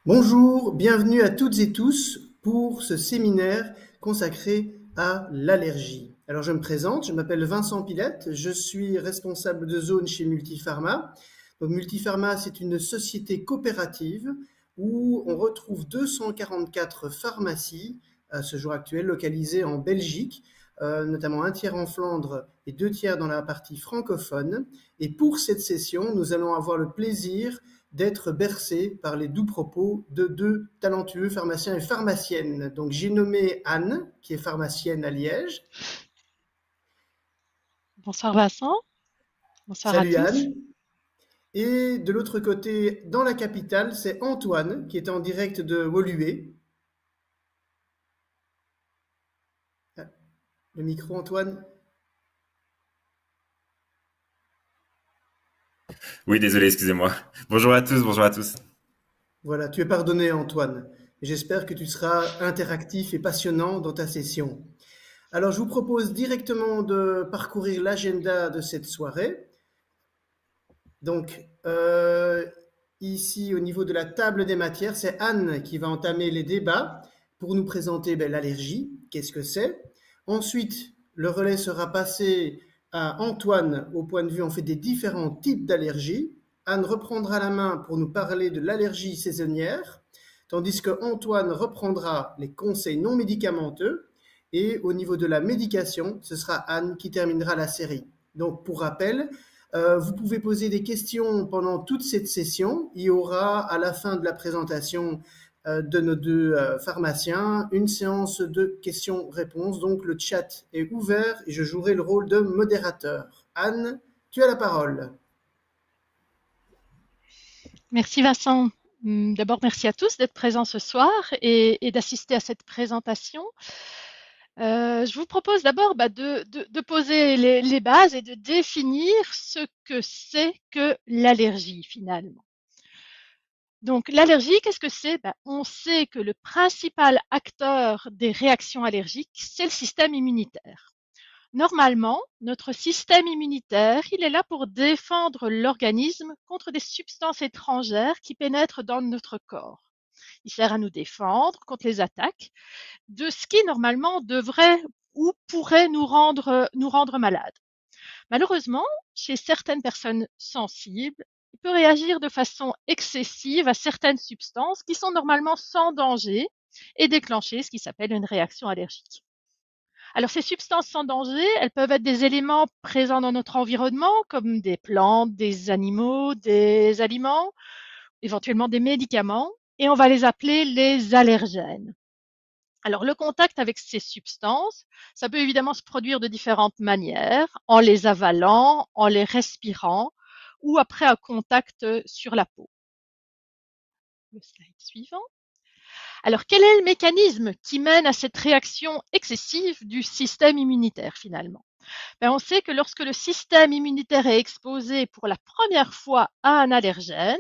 Bonjour, bienvenue à toutes et tous pour ce séminaire consacré à l'allergie. Alors je me présente, je m'appelle Vincent Pilette, je suis responsable de zone chez Multipharma. Donc Multipharma, c'est une société coopérative où on retrouve 244 pharmacies à ce jour actuel localisées en Belgique, notamment un tiers en Flandre et 2 tiers dans la partie francophone. Et pour cette session, nous allons avoir le plaisir d'être bercé par les doux propos de 2 talentueux pharmaciens et pharmaciennes. Donc j'ai nommé Anne, qui est pharmacienne à Liège. Bonsoir Vincent, bonsoir à Salut tous. Anne. Et de l'autre côté, dans la capitale, c'est Antoine, qui est en direct de Woluwe. Ah, le micro, Antoine. Oui, désolé, excusez-moi. Bonjour à tous, bonjour à tous. Voilà, tu es pardonné, Antoine. J'espère que tu seras interactif et passionnant dans ta session. Alors, je vous propose directement de parcourir l'agenda de cette soirée. Donc, ici, au niveau de la table des matières, c'est Anne qui va entamer les débats pour nous présenter l'allergie, qu'est-ce que c'est. Ensuite, le relais sera passé à Antoine au point de vue en fait des différents types d'allergies. Anne reprendra la main pour nous parler de l'allergie saisonnière, tandis que Antoine reprendra les conseils non médicamenteux. Et au niveau de la médication, ce sera Anne qui terminera la série. Donc, pour rappel, vous pouvez poser des questions pendant toute cette session. Il y aura à la fin de la présentation de nos deux pharmaciens une séance de questions-réponses. Donc le chat est ouvert et je jouerai le rôle de modérateur. Anne, tu as la parole. Merci Vincent. D'abord, merci à tous d'être présents ce soir et d'assister à cette présentation. Je vous propose d'abord de poser les bases et de définir ce que c'est que l'allergie finalement. Donc l'allergie, qu'est-ce que c'est? On sait que le principal acteur des réactions allergiques, c'est le système immunitaire. Normalement, notre système immunitaire, il est là pour défendre l'organisme contre des substances étrangères qui pénètrent dans notre corps. Il sert à nous défendre contre les attaques de ce qui normalement devrait ou pourrait nous rendre malades. Malheureusement, chez certaines personnes sensibles, il peut réagir de façon excessive à certaines substances qui sont normalement sans danger et déclencher ce qui s'appelle une réaction allergique. Alors ces substances sans danger, elles peuvent être des éléments présents dans notre environnement, comme des plantes, des animaux, des aliments, éventuellement des médicaments, et on va les appeler les allergènes. Alors le contact avec ces substances, ça peut évidemment se produire de différentes manières, en les avalant, en les respirant, ou après un contact sur la peau. Le slide suivant. Alors, quel est le mécanisme qui mène à cette réaction excessive du système immunitaire finalement? On sait que lorsque le système immunitaire est exposé pour la première fois à un allergène,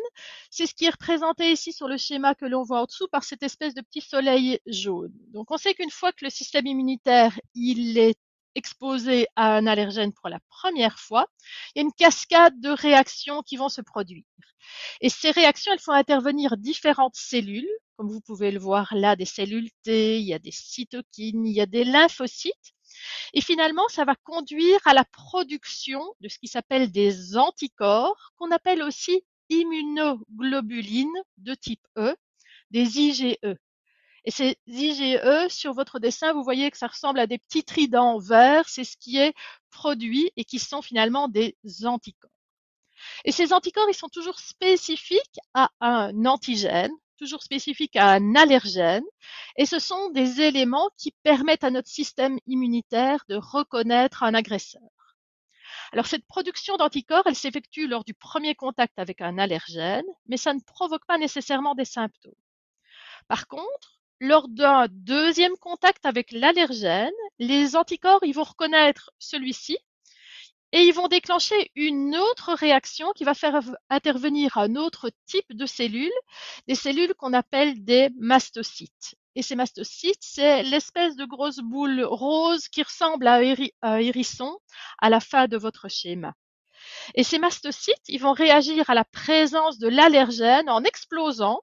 c'est ce qui est représenté ici sur le schéma que l'on voit en dessous par cette espèce de petit soleil jaune. Donc, on sait qu'une fois que le système immunitaire il est exposé à un allergène pour la première fois, il y a une cascade de réactions qui vont se produire. Et ces réactions, elles font intervenir différentes cellules, comme vous pouvez le voir là, des cellules T, il y a des cytokines, il y a des lymphocytes. Et finalement, ça va conduire à la production de ce qui s'appelle des anticorps, qu'on appelle aussi immunoglobulines de type E, des IgE. Et ces IgE, sur votre dessin, vous voyez que ça ressemble à des petits tridents verts, c'est ce qui est produit et qui sont finalement des anticorps. Et ces anticorps, ils sont toujours spécifiques à un antigène, toujours spécifiques à un allergène, et ce sont des éléments qui permettent à notre système immunitaire de reconnaître un agresseur. Alors cette production d'anticorps, elle s'effectue lors du premier contact avec un allergène, mais ça ne provoque pas nécessairement des symptômes. Par contre, lors d'un deuxième contact avec l'allergène, les anticorps, ils vont reconnaître celui-ci et ils vont déclencher une autre réaction qui va faire intervenir un autre type de cellules, des cellules qu'on appelle des mastocytes. Et ces mastocytes, c'est l'espèce de grosse boule rose qui ressemble à un hérisson à la fin de votre schéma. Et ces mastocytes, ils vont réagir à la présence de l'allergène en explosant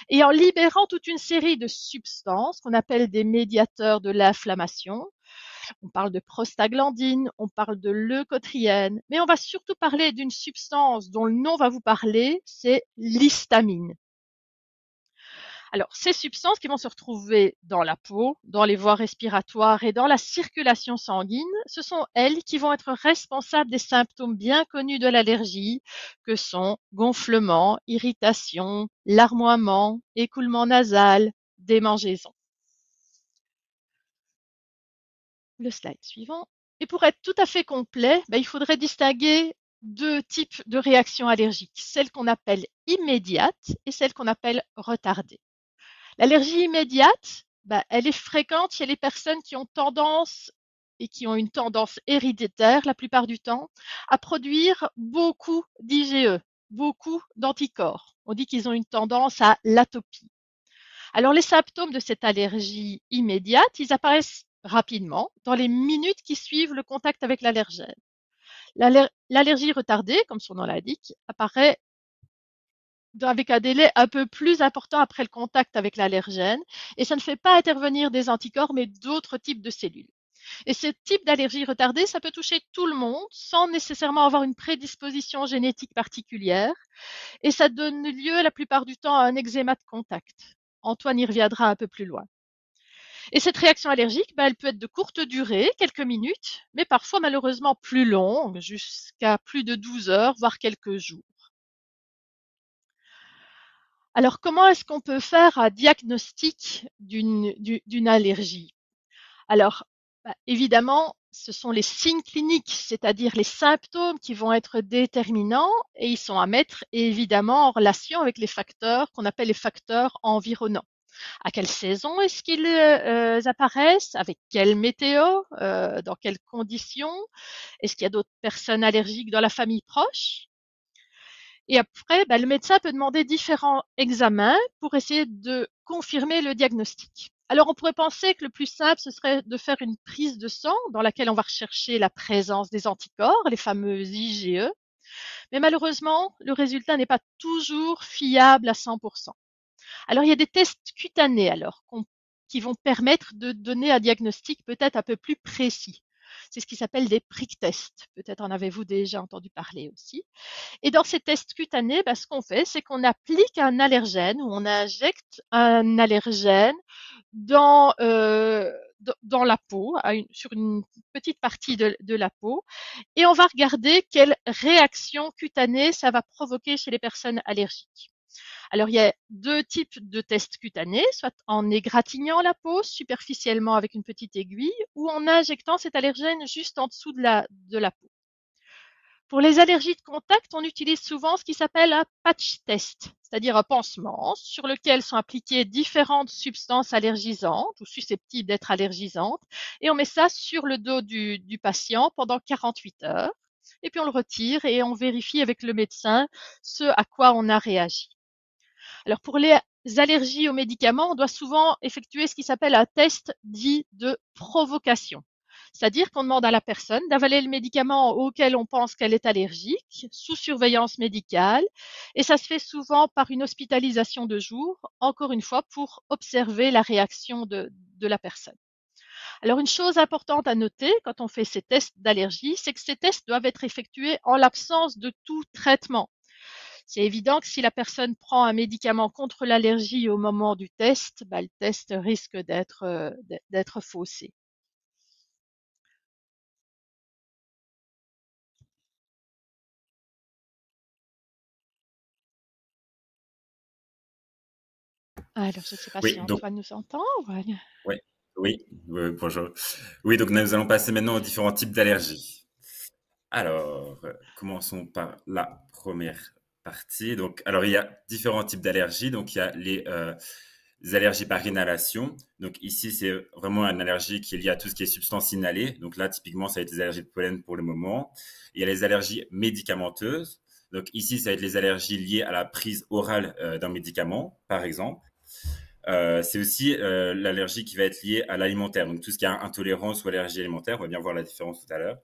et en libérant toute une série de substances qu'on appelle des médiateurs de l'inflammation. On parle de prostaglandine, on parle de leucotriène, mais on va surtout parler d'une substance dont le nom va vous parler, c'est l'histamine. Alors, ces substances qui vont se retrouver dans la peau, dans les voies respiratoires et dans la circulation sanguine, ce sont elles qui vont être responsables des symptômes bien connus de l'allergie, que sont gonflement, irritation, larmoiement, écoulement nasal, démangeaison. Le slide suivant. Et pour être tout à fait complet, il faudrait distinguer deux types de réactions allergiques, celle qu'on appelle immédiate et celle qu'on appelle retardée. L'allergie immédiate, elle est fréquente chez les personnes qui ont tendance et qui ont une tendance héréditaire la plupart du temps à produire beaucoup d'IgE, beaucoup d'anticorps. On dit qu'ils ont une tendance à l'atopie. Alors les symptômes de cette allergie immédiate, ils apparaissent rapidement dans les minutes qui suivent le contact avec l'allergène. L'allergie retardée, comme son nom l'indique, apparaît avec un délai un peu plus important après le contact avec l'allergène et ça ne fait pas intervenir des anticorps mais d'autres types de cellules. Et ce type d'allergie retardée, ça peut toucher tout le monde sans nécessairement avoir une prédisposition génétique particulière et ça donne lieu la plupart du temps à un eczéma de contact. Antoine y reviendra un peu plus loin. Et cette réaction allergique, elle peut être de courte durée, quelques minutes, mais parfois malheureusement plus longue, jusqu'à plus de 12 heures, voire quelques jours. Alors, comment est-ce qu'on peut faire un diagnostic d'une allergie? Alors, évidemment, ce sont les signes cliniques, c'est-à-dire les symptômes qui vont être déterminants et ils sont à mettre évidemment en relation avec les facteurs qu'on appelle les facteurs environnants. À quelle saison est-ce qu'ils apparaissent? Avec quelle météo? Dans quelles conditions? Est-ce qu'il y a d'autres personnes allergiques dans la famille proche? Et après, le médecin peut demander différents examens pour essayer de confirmer le diagnostic. Alors, on pourrait penser que le plus simple, ce serait de faire une prise de sang dans laquelle on va rechercher la présence des anticorps, les fameux IgE. Mais malheureusement, le résultat n'est pas toujours fiable à 100%. Alors, il y a des tests cutanés qui vont permettre de donner un diagnostic peut-être un peu plus précis. C'est ce qui s'appelle des prick tests. Peut-être en avez-vous déjà entendu parler aussi. Et dans ces tests cutanés, ce qu'on fait, c'est qu'on applique un allergène ou on injecte un allergène dans, dans la peau, sur une petite partie de la peau, et on va regarder quelle réaction cutanée ça va provoquer chez les personnes allergiques. Alors, il y a deux types de tests cutanés, soit en égratignant la peau superficiellement avec une petite aiguille ou en injectant cet allergène juste en dessous de la peau. Pour les allergies de contact, on utilise souvent ce qui s'appelle un patch test, c'est-à-dire un pansement sur lequel sont appliquées différentes substances allergisantes ou susceptibles d'être allergisantes et on met ça sur le dos du patient pendant 48 heures et puis on le retire et on vérifie avec le médecin ce à quoi on a réagi. Alors pour les allergies aux médicaments, on doit souvent effectuer ce qui s'appelle un test dit de provocation. C'est-à-dire qu'on demande à la personne d'avaler le médicament auquel on pense qu'elle est allergique, sous surveillance médicale, et ça se fait souvent par une hospitalisation de jour, encore une fois, pour observer la réaction de la personne. Alors une chose importante à noter quand on fait ces tests d'allergie, c'est que ces tests doivent être effectués en l'absence de tout traitement. C'est évident que si la personne prend un médicament contre l'allergie au moment du test, le test risque d'être faussé. Alors, je ne sais pas si Antoine nous entend. Oui, bonjour. Oui, donc nous allons passer maintenant aux différents types d'allergies. Alors, commençons par la première partie. Donc, alors, il y a différents types d'allergies. Donc, il y a les allergies par inhalation. Donc, ici, c'est vraiment une allergie qui est liée à tout ce qui est substance inhalée. Donc là, typiquement, ça va être les allergies de pollen pour le moment. Il y a les allergies médicamenteuses. Donc ici, ça va être les allergies liées à la prise orale d'un médicament, par exemple. C'est aussi l'allergie qui va être liée à l'alimentaire. Donc tout ce qui est intolérance ou allergie alimentaire, on va bien voir la différence tout à l'heure.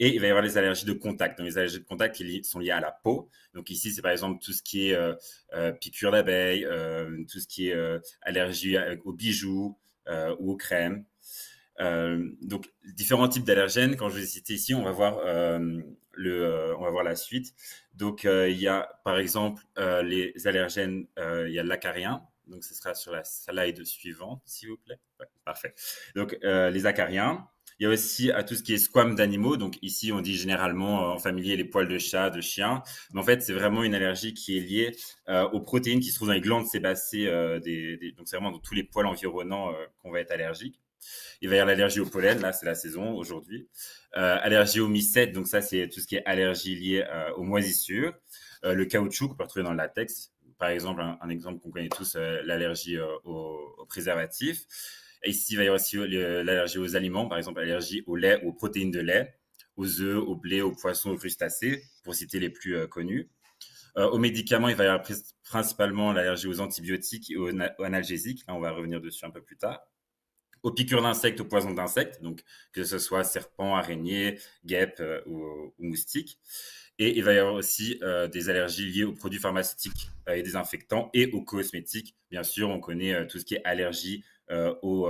Et il va y avoir les allergies de contact. Donc, les allergies de contact qui sont liées à la peau. Donc ici, c'est par exemple tout ce qui est piqûre d'abeille, tout ce qui est allergie aux bijoux ou aux crèmes. Donc, différents types d'allergènes. Quand je vais citer ici, on va voir on va voir la suite. Donc, il y a par exemple les allergènes. Il y a l'acarien. Donc, ce sera sur la slide suivante, s'il vous plaît. Ouais, parfait. Donc, les acariens. Il y a aussi tout ce qui est squame d'animaux. Donc, ici, on dit généralement en familier les poils de chat, de chien. Mais en fait, c'est vraiment une allergie qui est liée aux protéines qui se trouvent dans les glandes sébacées. Donc, c'est vraiment dans tous les poils environnants qu'on va être allergique. Il va y avoir l'allergie au pollen, là c'est la saison aujourd'hui. Allergie aux mycètes, donc ça c'est tout ce qui est allergie liée aux moisissures. Le caoutchouc qu'on peut retrouver dans le latex. Par exemple, un exemple qu'on connaît tous, l'allergie aux préservatifs. Et ici, il va y avoir aussi l'allergie aux aliments, par exemple l'allergie au lait, aux protéines de lait, aux œufs, au blé, aux poissons, aux crustacés, pour citer les plus connus. Aux médicaments, il va y avoir principalement l'allergie aux antibiotiques et aux analgésiques. Là, on va revenir dessus un peu plus tard. Aux piqûres d'insectes, aux poisons d'insectes, donc que ce soit serpents, araignées, guêpes ou moustiques. Et il va y avoir aussi des allergies liées aux produits pharmaceutiques et désinfectants et aux cosmétiques. Bien sûr, on connaît tout ce qui est allergie aux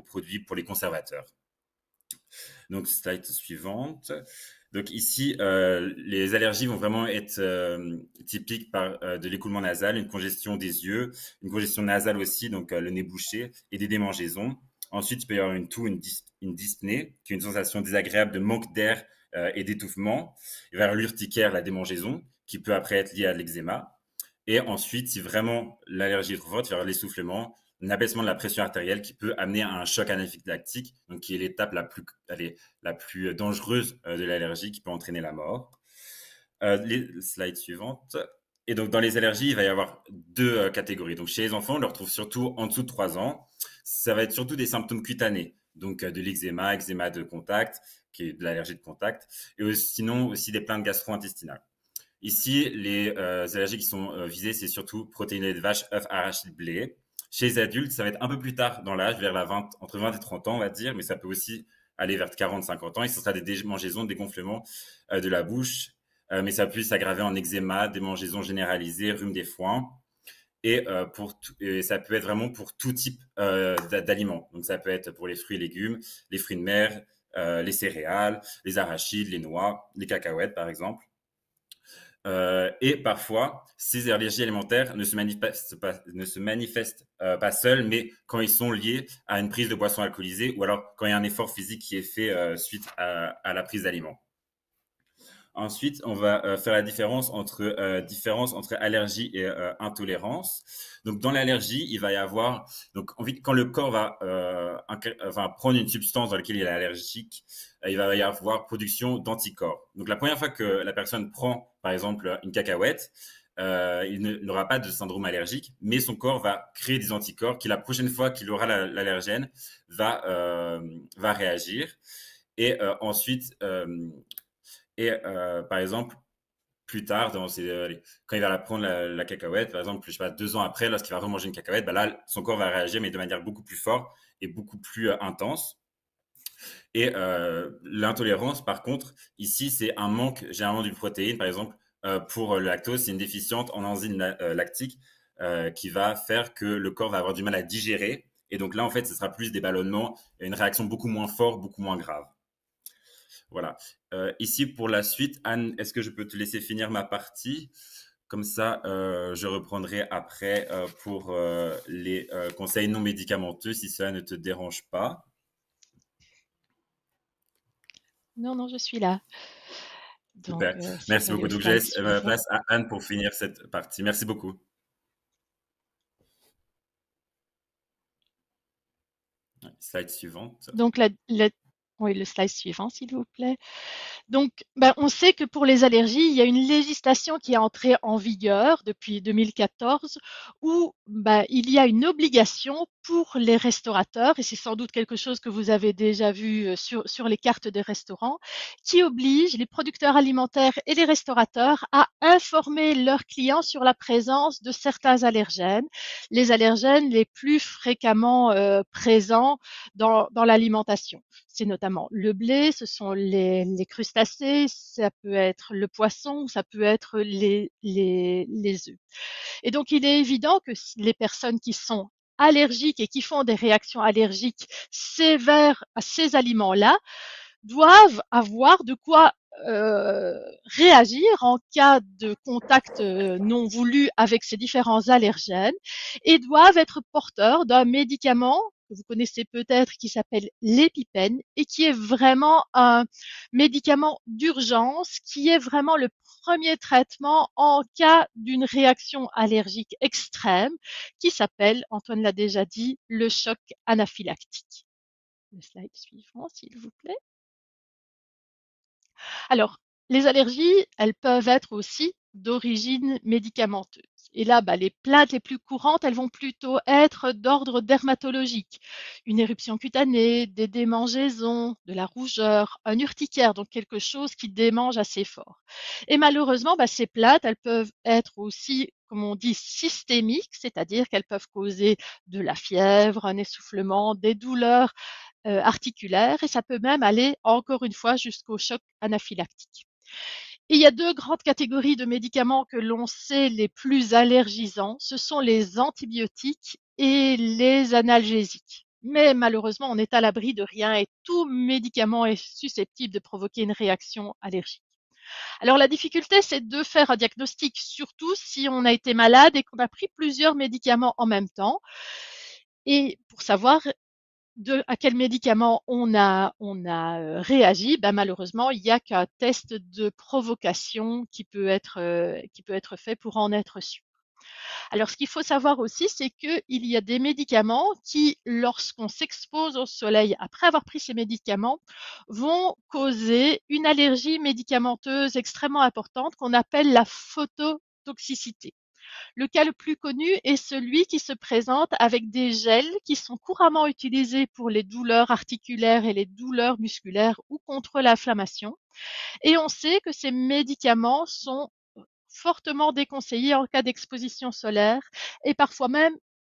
produits pour les conservateurs. Donc, slide suivante. Donc ici, les allergies vont vraiment être typiques par de l'écoulement nasal, une congestion des yeux, une congestion nasale aussi, donc le nez bouché, et des démangeaisons. Ensuite, il peut y avoir une toux, une dyspnée, qui est une sensation désagréable de manque d'air et d'étouffement. Il va y avoir l'urticaire, la démangeaison, qui peut après être liée à l'eczéma. Et ensuite, si vraiment l'allergie est trop forte, il va y avoir l'essoufflement, un abaissement de la pression artérielle qui peut amener à un choc anaphylactique, donc qui est l'étape la plus dangereuse de l'allergie, qui peut entraîner la mort. Les slides suivantes. Et donc, dans les allergies, il va y avoir deux catégories. Donc, chez les enfants, on le retrouve surtout en dessous de 3 ans. Ça va être surtout des symptômes cutanés, donc de l'eczéma, eczéma de contact, qui est de l'allergie de contact, et sinon aussi des plaintes gastro-intestinales. Ici, les allergies qui sont visées, c'est surtout protéines de vache, œufs, arachides, blé. Chez les adultes, ça va être un peu plus tard dans l'âge, entre 20 et 30 ans, on va dire, mais ça peut aussi aller vers 40-50 ans. Et ce sera des démangeaisons, des gonflements de la bouche, mais ça peut s'aggraver en eczéma, démangeaisons généralisées, rhume des foins. Et ça peut être vraiment pour tout type d'aliments. Donc, ça peut être pour les fruits et légumes, les fruits de mer, les céréales, les arachides, les noix, les cacahuètes, par exemple. Et parfois, ces allergies alimentaires ne se manifestent pas seules, mais quand ils sont liés à une prise de boissons alcoolisées ou alors quand il y a un effort physique qui est fait suite à la prise d'aliments. Ensuite, on va faire la différence entre allergie et intolérance. Donc, dans l'allergie, il va y avoir quand le corps va prendre une substance dans laquelle il est allergique, il va y avoir production d'anticorps. Donc, la première fois que la personne prend, par exemple, une cacahuète, il n'aura pas de syndrome allergique, mais son corps va créer des anticorps qui, la prochaine fois qu'il aura l'allergène, va réagir. Et ensuite, par exemple, plus tard, quand il va prendre la cacahuète, par exemple, je sais pas, 2 ans après, lorsqu'il va remanger une cacahuète, là, son corps va réagir, mais de manière beaucoup plus forte et beaucoup plus intense. Et l'intolérance, par contre, ici, c'est un manque généralement d'une protéine. Par exemple, pour le lactose, c'est une déficience en enzyme lactique qui va faire que le corps va avoir du mal à digérer. Et donc là, en fait, ce sera plus des ballonnements, une réaction beaucoup moins forte, beaucoup moins grave. Voilà. Ici, pour la suite, Anne, est-ce que je peux te laisser finir ma partie? Comme ça, je reprendrai après pour les conseils non médicamenteux, si cela ne te dérange pas. Non, non, je suis là. Donc, super. Merci beaucoup. Donc, je laisse place à Anne pour finir cette partie. Merci beaucoup. Slide suivante. Donc, oui, le slide suivant, s'il vous plaît. Donc, on sait que pour les allergies, il y a une législation qui est entrée en vigueur depuis 2014 où il y a une obligation pour les restaurateurs, et c'est sans doute quelque chose que vous avez déjà vu sur les cartes des restaurants, qui oblige les producteurs alimentaires et les restaurateurs à informer leurs clients sur la présence de certains allergènes, les allergènes les plus fréquemment présents dans l'alimentation. c'est notamment le blé, ce sont les crustacés, ça peut être le poisson, ça peut être les œufs. Et donc, il est évident que les personnes qui sont allergiques et qui font des réactions allergiques sévères à ces aliments-là doivent avoir de quoi réagir en cas de contact non voulu avec ces différents allergènes et doivent être porteurs d'un médicament que vous connaissez peut-être qui s'appelle l'épipène et qui est vraiment un médicament d'urgence qui est vraiment le premier traitement en cas d'une réaction allergique extrême qui s'appelle, Antoine l'a déjà dit, le choc anaphylactique. Le slide suivant, s'il vous plaît. Alors, les allergies, elles peuvent être aussi d'origine médicamenteuse. Et là, les plaintes les plus courantes, elles vont plutôt être d'ordre dermatologique. Une éruption cutanée, des démangeaisons, de la rougeur, un urticaire, donc quelque chose qui démange assez fort. Et malheureusement, ces plaintes, elles peuvent être aussi, comme on dit, systémiques, c'est-à-dire qu'elles peuvent causer de la fièvre, un essoufflement, des douleurs articulaire et ça peut même aller encore une fois jusqu'au choc anaphylactique. Et il y a deux grandes catégories de médicaments que l'on sait les plus allergisants, ce sont les antibiotiques et les analgésiques. Mais malheureusement, on est à l'abri de rien et tout médicament est susceptible de provoquer une réaction allergique. Alors la difficulté, c'est de faire un diagnostic, surtout si on a été malade et qu'on a pris plusieurs médicaments en même temps. Et pour savoir à quel médicament on a réagi, malheureusement, il n'y a qu'un test de provocation qui peut être fait pour en être sûr. Alors, ce qu'il faut savoir aussi, c'est qu'il y a des médicaments qui, lorsqu'on s'expose au soleil après avoir pris ces médicaments, vont causer une allergie médicamenteuse extrêmement importante qu'on appelle la phototoxicité. Le cas le plus connu est celui qui se présente avec des gels qui sont couramment utilisés pour les douleurs articulaires et les douleurs musculaires ou contre l'inflammation. Et on sait que ces médicaments sont fortement déconseillés en cas d'exposition solaire et parfois même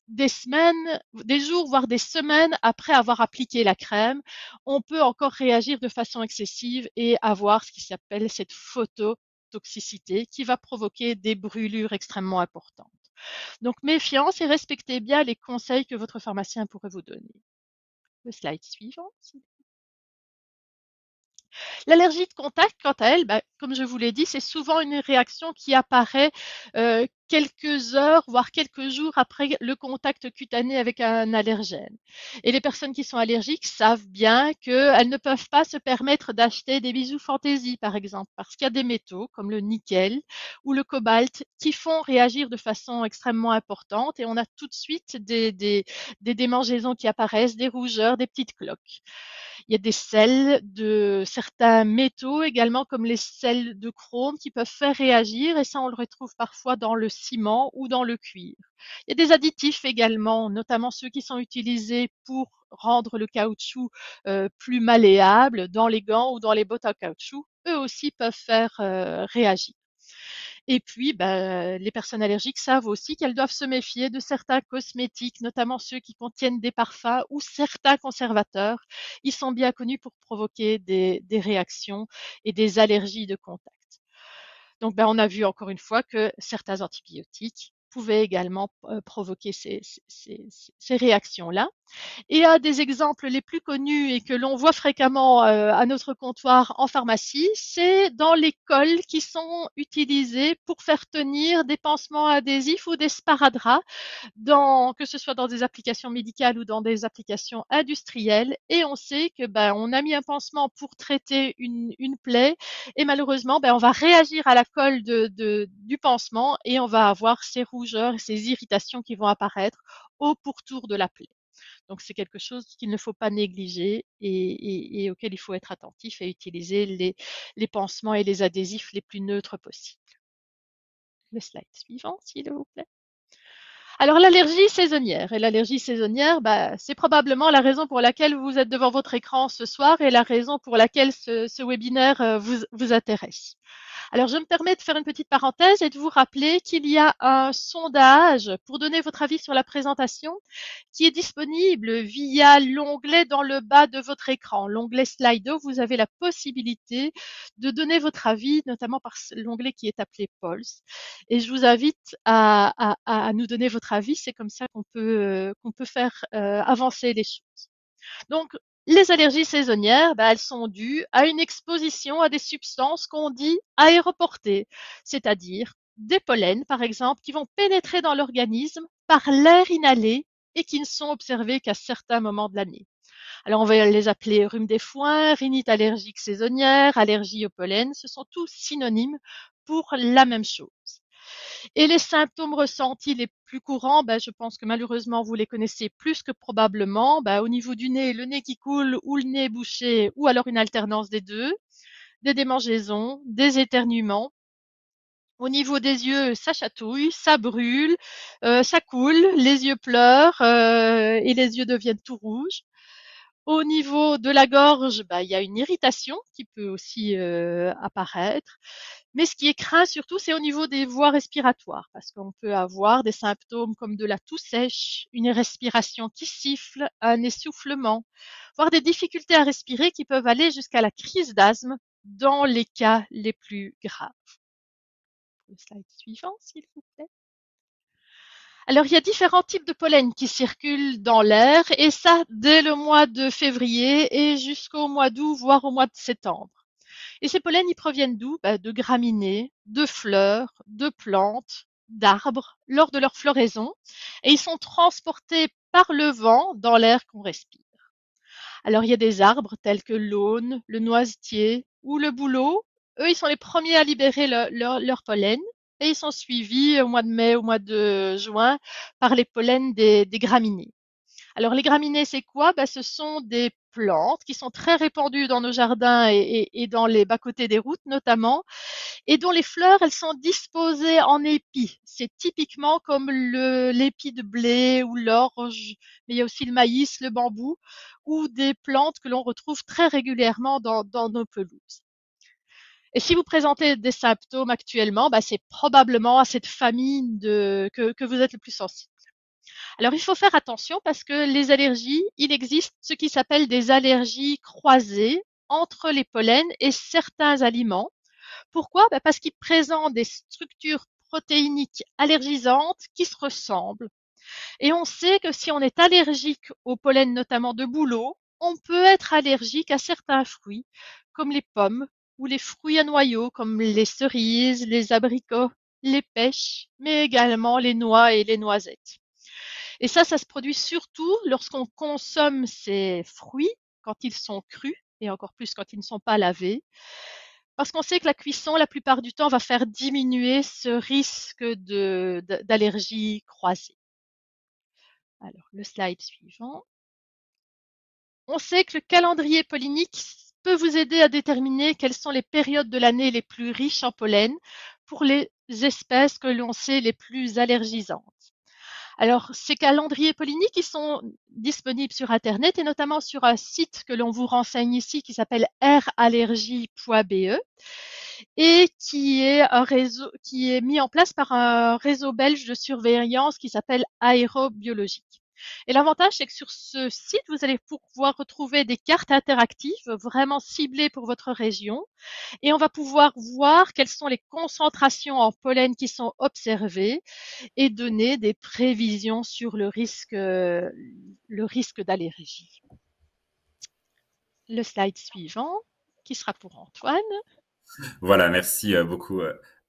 des semaines, des jours, voire des semaines après avoir appliqué la crème, on peut encore réagir de façon excessive et avoir ce qui s'appelle cette phototoxicité qui va provoquer des brûlures extrêmement importantes. Donc méfiance et respectez bien les conseils que votre pharmacien pourrait vous donner. Le slide suivant. L'allergie de contact, quant à elle, comme je vous l'ai dit, c'est souvent une réaction qui apparaît quelques heures, voire quelques jours après le contact cutané avec un allergène. Et les personnes qui sont allergiques savent bien qu'elles ne peuvent pas se permettre d'acheter des bijoux fantaisie, par exemple, parce qu'il y a des métaux comme le nickel ou le cobalt qui font réagir de façon extrêmement importante et on a tout de suite des démangeaisons qui apparaissent, des rougeurs, des petites cloques. Il y a des sels de certains métaux également, comme les sels de chrome, qui peuvent faire réagir, et ça, on le retrouve parfois dans le ciment ou dans le cuir. Il y a des additifs également, notamment ceux qui sont utilisés pour rendre le caoutchouc plus malléable dans les gants ou dans les bottes à caoutchouc. Eux aussi peuvent faire réagir. Et puis, les personnes allergiques savent aussi qu'elles doivent se méfier de certains cosmétiques, notamment ceux qui contiennent des parfums ou certains conservateurs. Ils sont bien connus pour provoquer des réactions et des allergies de contact. Donc, on a vu encore une fois que certains antibiotiques pouvaient également provoquer ces réactions-là. Et un des exemples les plus connus et que l'on voit fréquemment à notre comptoir en pharmacie, c'est dans les cols qui sont utilisés pour faire tenir des pansements adhésifs ou des sparadraps, que ce soit dans des applications médicales ou dans des applications industrielles. Et on sait que on a mis un pansement pour traiter une plaie et malheureusement, on va réagir à la colle du pansement et on va avoir ces rougeurs et ces irritations qui vont apparaître au pourtour de la plaie. Donc, c'est quelque chose qu'il ne faut pas négliger et auquel il faut être attentif et utiliser les pansements et les adhésifs les plus neutres possibles. Le slide suivant, s'il vous plaît. Alors, l'allergie saisonnière. Et l'allergie saisonnière, c'est probablement la raison pour laquelle vous êtes devant votre écran ce soir et la raison pour laquelle ce webinaire vous intéresse. Alors, je me permets de faire une petite parenthèse et de vous rappeler qu'il y a un sondage pour donner votre avis sur la présentation qui est disponible via l'onglet dans le bas de votre écran, l'onglet Slido. Vous avez la possibilité de donner votre avis, notamment par l'onglet qui est appelé Polls. Et je vous invite à nous donner votre avis. C'est comme ça qu'on peut faire avancer les choses. Donc, les allergies saisonnières, elles sont dues à une exposition à des substances qu'on dit aéroportées, c'est-à-dire des pollens, par exemple, qui vont pénétrer dans l'organisme par l'air inhalé et qui ne sont observés qu'à certains moments de l'année. Alors, on va les appeler rhume des foins, rhinite allergique saisonnière, allergie au pollen. Ce sont tous synonymes pour la même chose. Et les symptômes ressentis les plus courants, je pense que malheureusement vous les connaissez plus que probablement. Au niveau du nez, le nez qui coule ou le nez bouché ou alors une alternance des deux, des démangeaisons, des éternuements. Au niveau des yeux, ça chatouille, ça brûle, ça coule, les yeux pleurent et les yeux deviennent tout rouges. Au niveau de la gorge, il y a une irritation qui peut aussi apparaître. Mais ce qui est craint surtout, c'est au niveau des voies respiratoires, parce qu'on peut avoir des symptômes comme de la toux sèche, une respiration qui siffle, un essoufflement, voire des difficultés à respirer qui peuvent aller jusqu'à la crise d'asthme dans les cas les plus graves. Le slide suivant, s'il vous plaît. Alors, il y a différents types de pollen qui circulent dans l'air, et ça dès le mois de février et jusqu'au mois d'août, voire au mois de septembre. Et ces pollens, ils proviennent d'où? De graminées, de fleurs, de plantes, d'arbres lors de leur floraison, et ils sont transportés par le vent dans l'air qu'on respire. Alors, il y a des arbres tels que l'aulne, le noisetier ou le bouleau. Eux, ils sont les premiers à libérer leur pollen et ils sont suivis au mois de mai, au mois de juin par les pollens des graminées. Alors, les graminées, c'est quoi? Ce sont des plantes qui sont très répandues dans nos jardins et dans les bas-côtés des routes notamment, et dont les fleurs, elles sont disposées en épis. C'est typiquement comme l'épi de blé ou l'orge, mais il y a aussi le maïs, le bambou, ou des plantes que l'on retrouve très régulièrement dans nos pelouses. Et si vous présentez des symptômes actuellement, c'est probablement à cette famille que vous êtes le plus sensible. Alors, il faut faire attention parce que les allergies, il existe ce qui s'appelle des allergies croisées entre les pollens et certains aliments. Pourquoi? Parce qu'ils présentent des structures protéiniques allergisantes qui se ressemblent. Et on sait que si on est allergique au pollen, notamment de bouleau, on peut être allergique à certains fruits, comme les pommes, ou les fruits à noyaux, comme les cerises, les abricots, les pêches, mais également les noix et les noisettes. Et ça se produit surtout lorsqu'on consomme ces fruits quand ils sont crus, et encore plus quand ils ne sont pas lavés, parce qu'on sait que la cuisson, la plupart du temps, va faire diminuer ce risque d'allergie croisée. Alors, le slide suivant. On sait que le calendrier pollinique peut vous aider à déterminer quelles sont les périodes de l'année les plus riches en pollen pour les espèces que l'on sait les plus allergisantes. Alors, ces calendriers polliniques, ils sont disponibles sur Internet et notamment sur un site que l'on vous renseigne ici qui s'appelle rallergie.be et qui est mis en place par un réseau belge de surveillance qui s'appelle Aérobiologique. Et l'avantage, c'est que sur ce site, vous allez pouvoir retrouver des cartes interactives vraiment ciblées pour votre région et on va pouvoir voir quelles sont les concentrations en pollen qui sont observées et donner des prévisions sur le risque d'allergie. Le slide suivant, qui sera pour Antoine. Voilà, merci beaucoup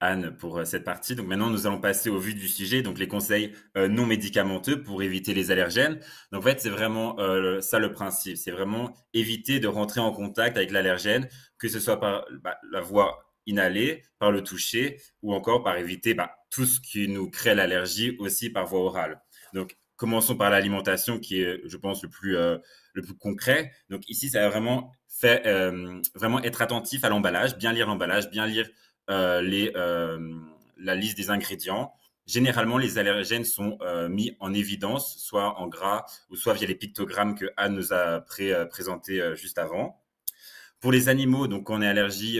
Anne pour cette partie. Donc maintenant, nous allons passer au vif du sujet, donc les conseils non médicamenteux pour éviter les allergènes. Donc en fait, c'est vraiment ça le principe, c'est vraiment éviter de rentrer en contact avec l'allergène, que ce soit par la voie inhalée, par le toucher, ou encore par éviter tout ce qui nous crée l'allergie aussi par voie orale. Donc commençons par l'alimentation qui est, je pense, le plus concret. Donc ici, ça va vraiment vraiment être attentif à l'emballage, bien lire l'emballage, bien lire la liste des ingrédients. Généralement, les allergènes sont mis en évidence, soit en gras ou soit via les pictogrammes que Anne nous a présentés juste avant. Pour les animaux, donc quand on est allergique,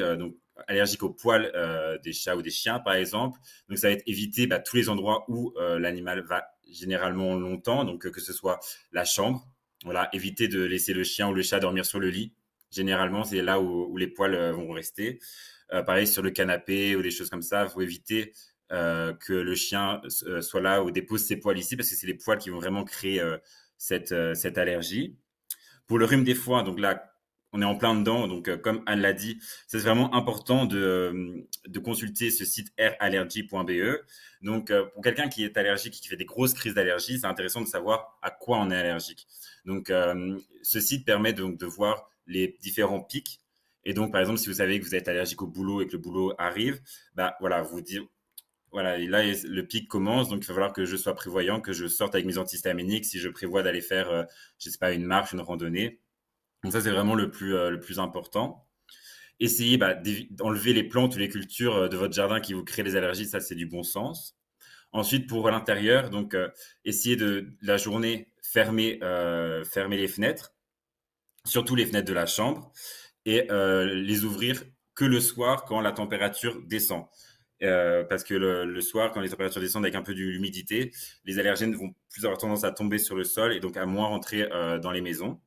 allergiques aux poils des chats ou des chiens, par exemple. Donc, ça va être éviter tous les endroits où l'animal va généralement longtemps, donc que ce soit la chambre. Voilà, éviter de laisser le chien ou le chat dormir sur le lit. Généralement, c'est là où les poils vont rester. Pareil, sur le canapé ou des choses comme ça, il faut éviter que le chien soit là ou dépose ses poils ici, parce que c'est les poils qui vont vraiment créer cette allergie. Pour le rhume des foins, donc là, on est en plein dedans. Donc, comme Anne l'a dit, c'est vraiment important de consulter ce site rallergie.be. Donc, pour quelqu'un qui est allergique et qui fait des grosses crises d'allergie, c'est intéressant de savoir à quoi on est allergique. Donc, ce site permet donc de voir les différents pics. Et donc, par exemple, si vous savez que vous êtes allergique au boulot et que le boulot arrive, voilà, vous dire, voilà, et là, le pic commence, donc il va falloir que je sois prévoyant, que je sorte avec mes antihistaminiques si je prévois d'aller faire, je sais pas, une marche, une randonnée. Donc ça, c'est vraiment le plus important. Essayez d'enlever les plantes ou les cultures de votre jardin qui vous créent des allergies, ça c'est du bon sens. Ensuite, pour l'intérieur, donc essayez de la journée fermer les fenêtres, surtout les fenêtres de la chambre, et les ouvrir que le soir quand la température descend. Parce que le soir, quand les températures descendent avec un peu d'humidité, les allergènes vont plus avoir tendance à tomber sur le sol et donc à moins rentrer dans les maisons.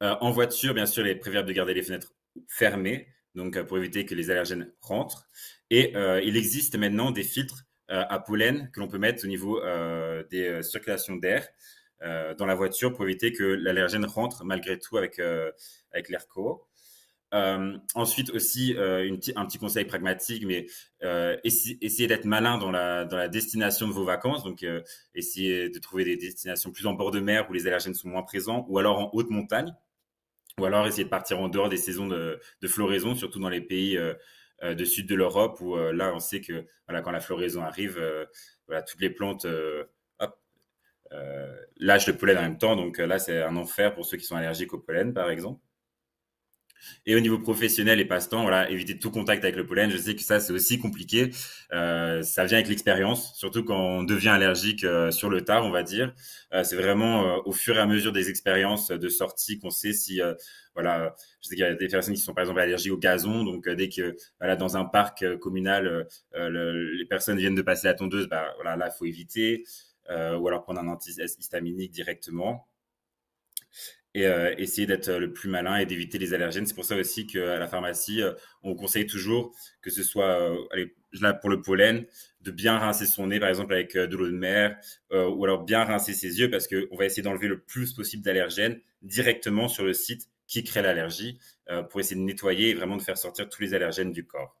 En voiture, bien sûr, il est préférable de garder les fenêtres fermées, donc pour éviter que les allergènes rentrent. Et il existe maintenant des filtres à pollen que l'on peut mettre au niveau des circulations d'air dans la voiture pour éviter que l'allergène rentre malgré tout avec l'air court. Ensuite aussi, un petit conseil pragmatique, mais essayez d'être malin dans la destination de vos vacances. Donc, essayez de trouver des destinations plus en bord de mer où les allergènes sont moins présents, ou alors en haute montagne, ou alors essayer de partir en dehors des saisons de floraison, surtout dans les pays de sud de l'Europe, où là, on sait que voilà, quand la floraison arrive, voilà, toutes les plantes lâchent le pollen en même temps. Donc là, c'est un enfer pour ceux qui sont allergiques au pollen, par exemple. Et au niveau professionnel et passe-temps, voilà, éviter tout contact avec le pollen. Je sais que ça, c'est aussi compliqué. Ça vient avec l'expérience, surtout quand on devient allergique sur le tard, on va dire. C'est vraiment au fur et à mesure des expériences de sortie qu'on sait si, voilà, je sais qu'il y a des personnes qui sont par exemple allergiques au gazon. Donc, dès que, voilà, dans un parc communal, les personnes viennent de passer la tondeuse, voilà, là, il faut éviter. Ou alors prendre un antihistaminique directement. Et essayer d'être le plus malin et d'éviter les allergènes. C'est pour ça aussi qu'à la pharmacie, on conseille toujours que ce soit, allez, là pour le pollen, de bien rincer son nez, par exemple avec de l'eau de mer, ou alors bien rincer ses yeux, parce qu'on va essayer d'enlever le plus possible d'allergènes directement sur le site qui crée l'allergie, pour essayer de nettoyer et vraiment de faire sortir tous les allergènes du corps.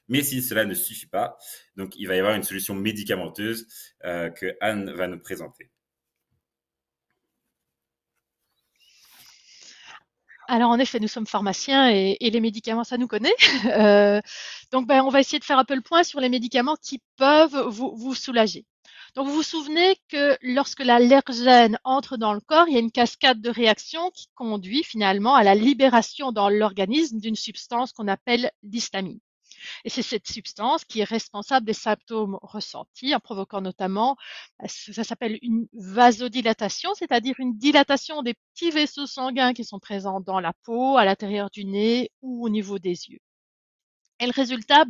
Mais si cela ne suffit pas, donc il va y avoir une solution médicamenteuse que Anne va nous présenter. Alors en effet, nous sommes pharmaciens et les médicaments, ça nous connaît. Donc on va essayer de faire un peu le point sur les médicaments qui peuvent vous soulager. Donc vous vous souvenez que lorsque l'allergène entre dans le corps, il y a une cascade de réactions qui conduit finalement à la libération dans l'organisme d'une substance qu'on appelle l'histamine. Et c'est cette substance qui est responsable des symptômes ressentis en provoquant notamment, ça s'appelle une vasodilatation, c'est-à-dire une dilatation des petits vaisseaux sanguins qui sont présents dans la peau, à l'intérieur du nez ou au niveau des yeux. Et le résultat,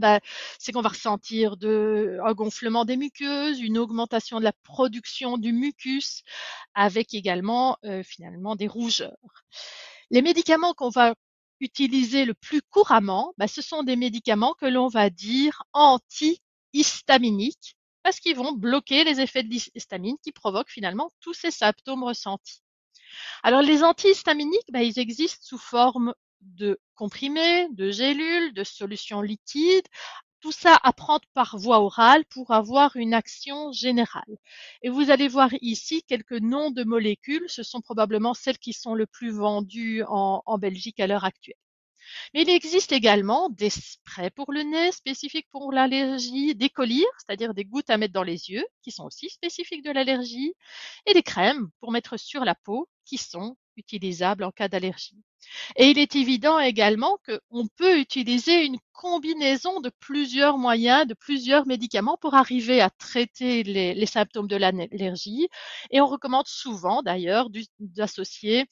c'est qu'on va ressentir un gonflement des muqueuses, une augmentation de la production du mucus, avec également finalement des rougeurs. Les médicaments qu'on va utiliser le plus couramment, ce sont des médicaments que l'on va dire antihistaminiques, parce qu'ils vont bloquer les effets de l'histamine qui provoquent finalement tous ces symptômes ressentis. Alors les antihistaminiques, ils existent sous forme de comprimés, de gélules, de solutions liquides, tout ça à prendre par voie orale pour avoir une action générale. Et vous allez voir ici quelques noms de molécules, ce sont probablement celles qui sont le plus vendues en Belgique à l'heure actuelle. Mais il existe également des sprays pour le nez spécifiques pour l'allergie, des collyres, c'est-à-dire des gouttes à mettre dans les yeux, qui sont aussi spécifiques de l'allergie, et des crèmes pour mettre sur la peau, qui sont utilisables en cas d'allergie. Et il est évident également qu'on peut utiliser une combinaison de plusieurs moyens, de plusieurs médicaments pour arriver à traiter les symptômes de l'allergie. Et on recommande souvent d'ailleurs d'associer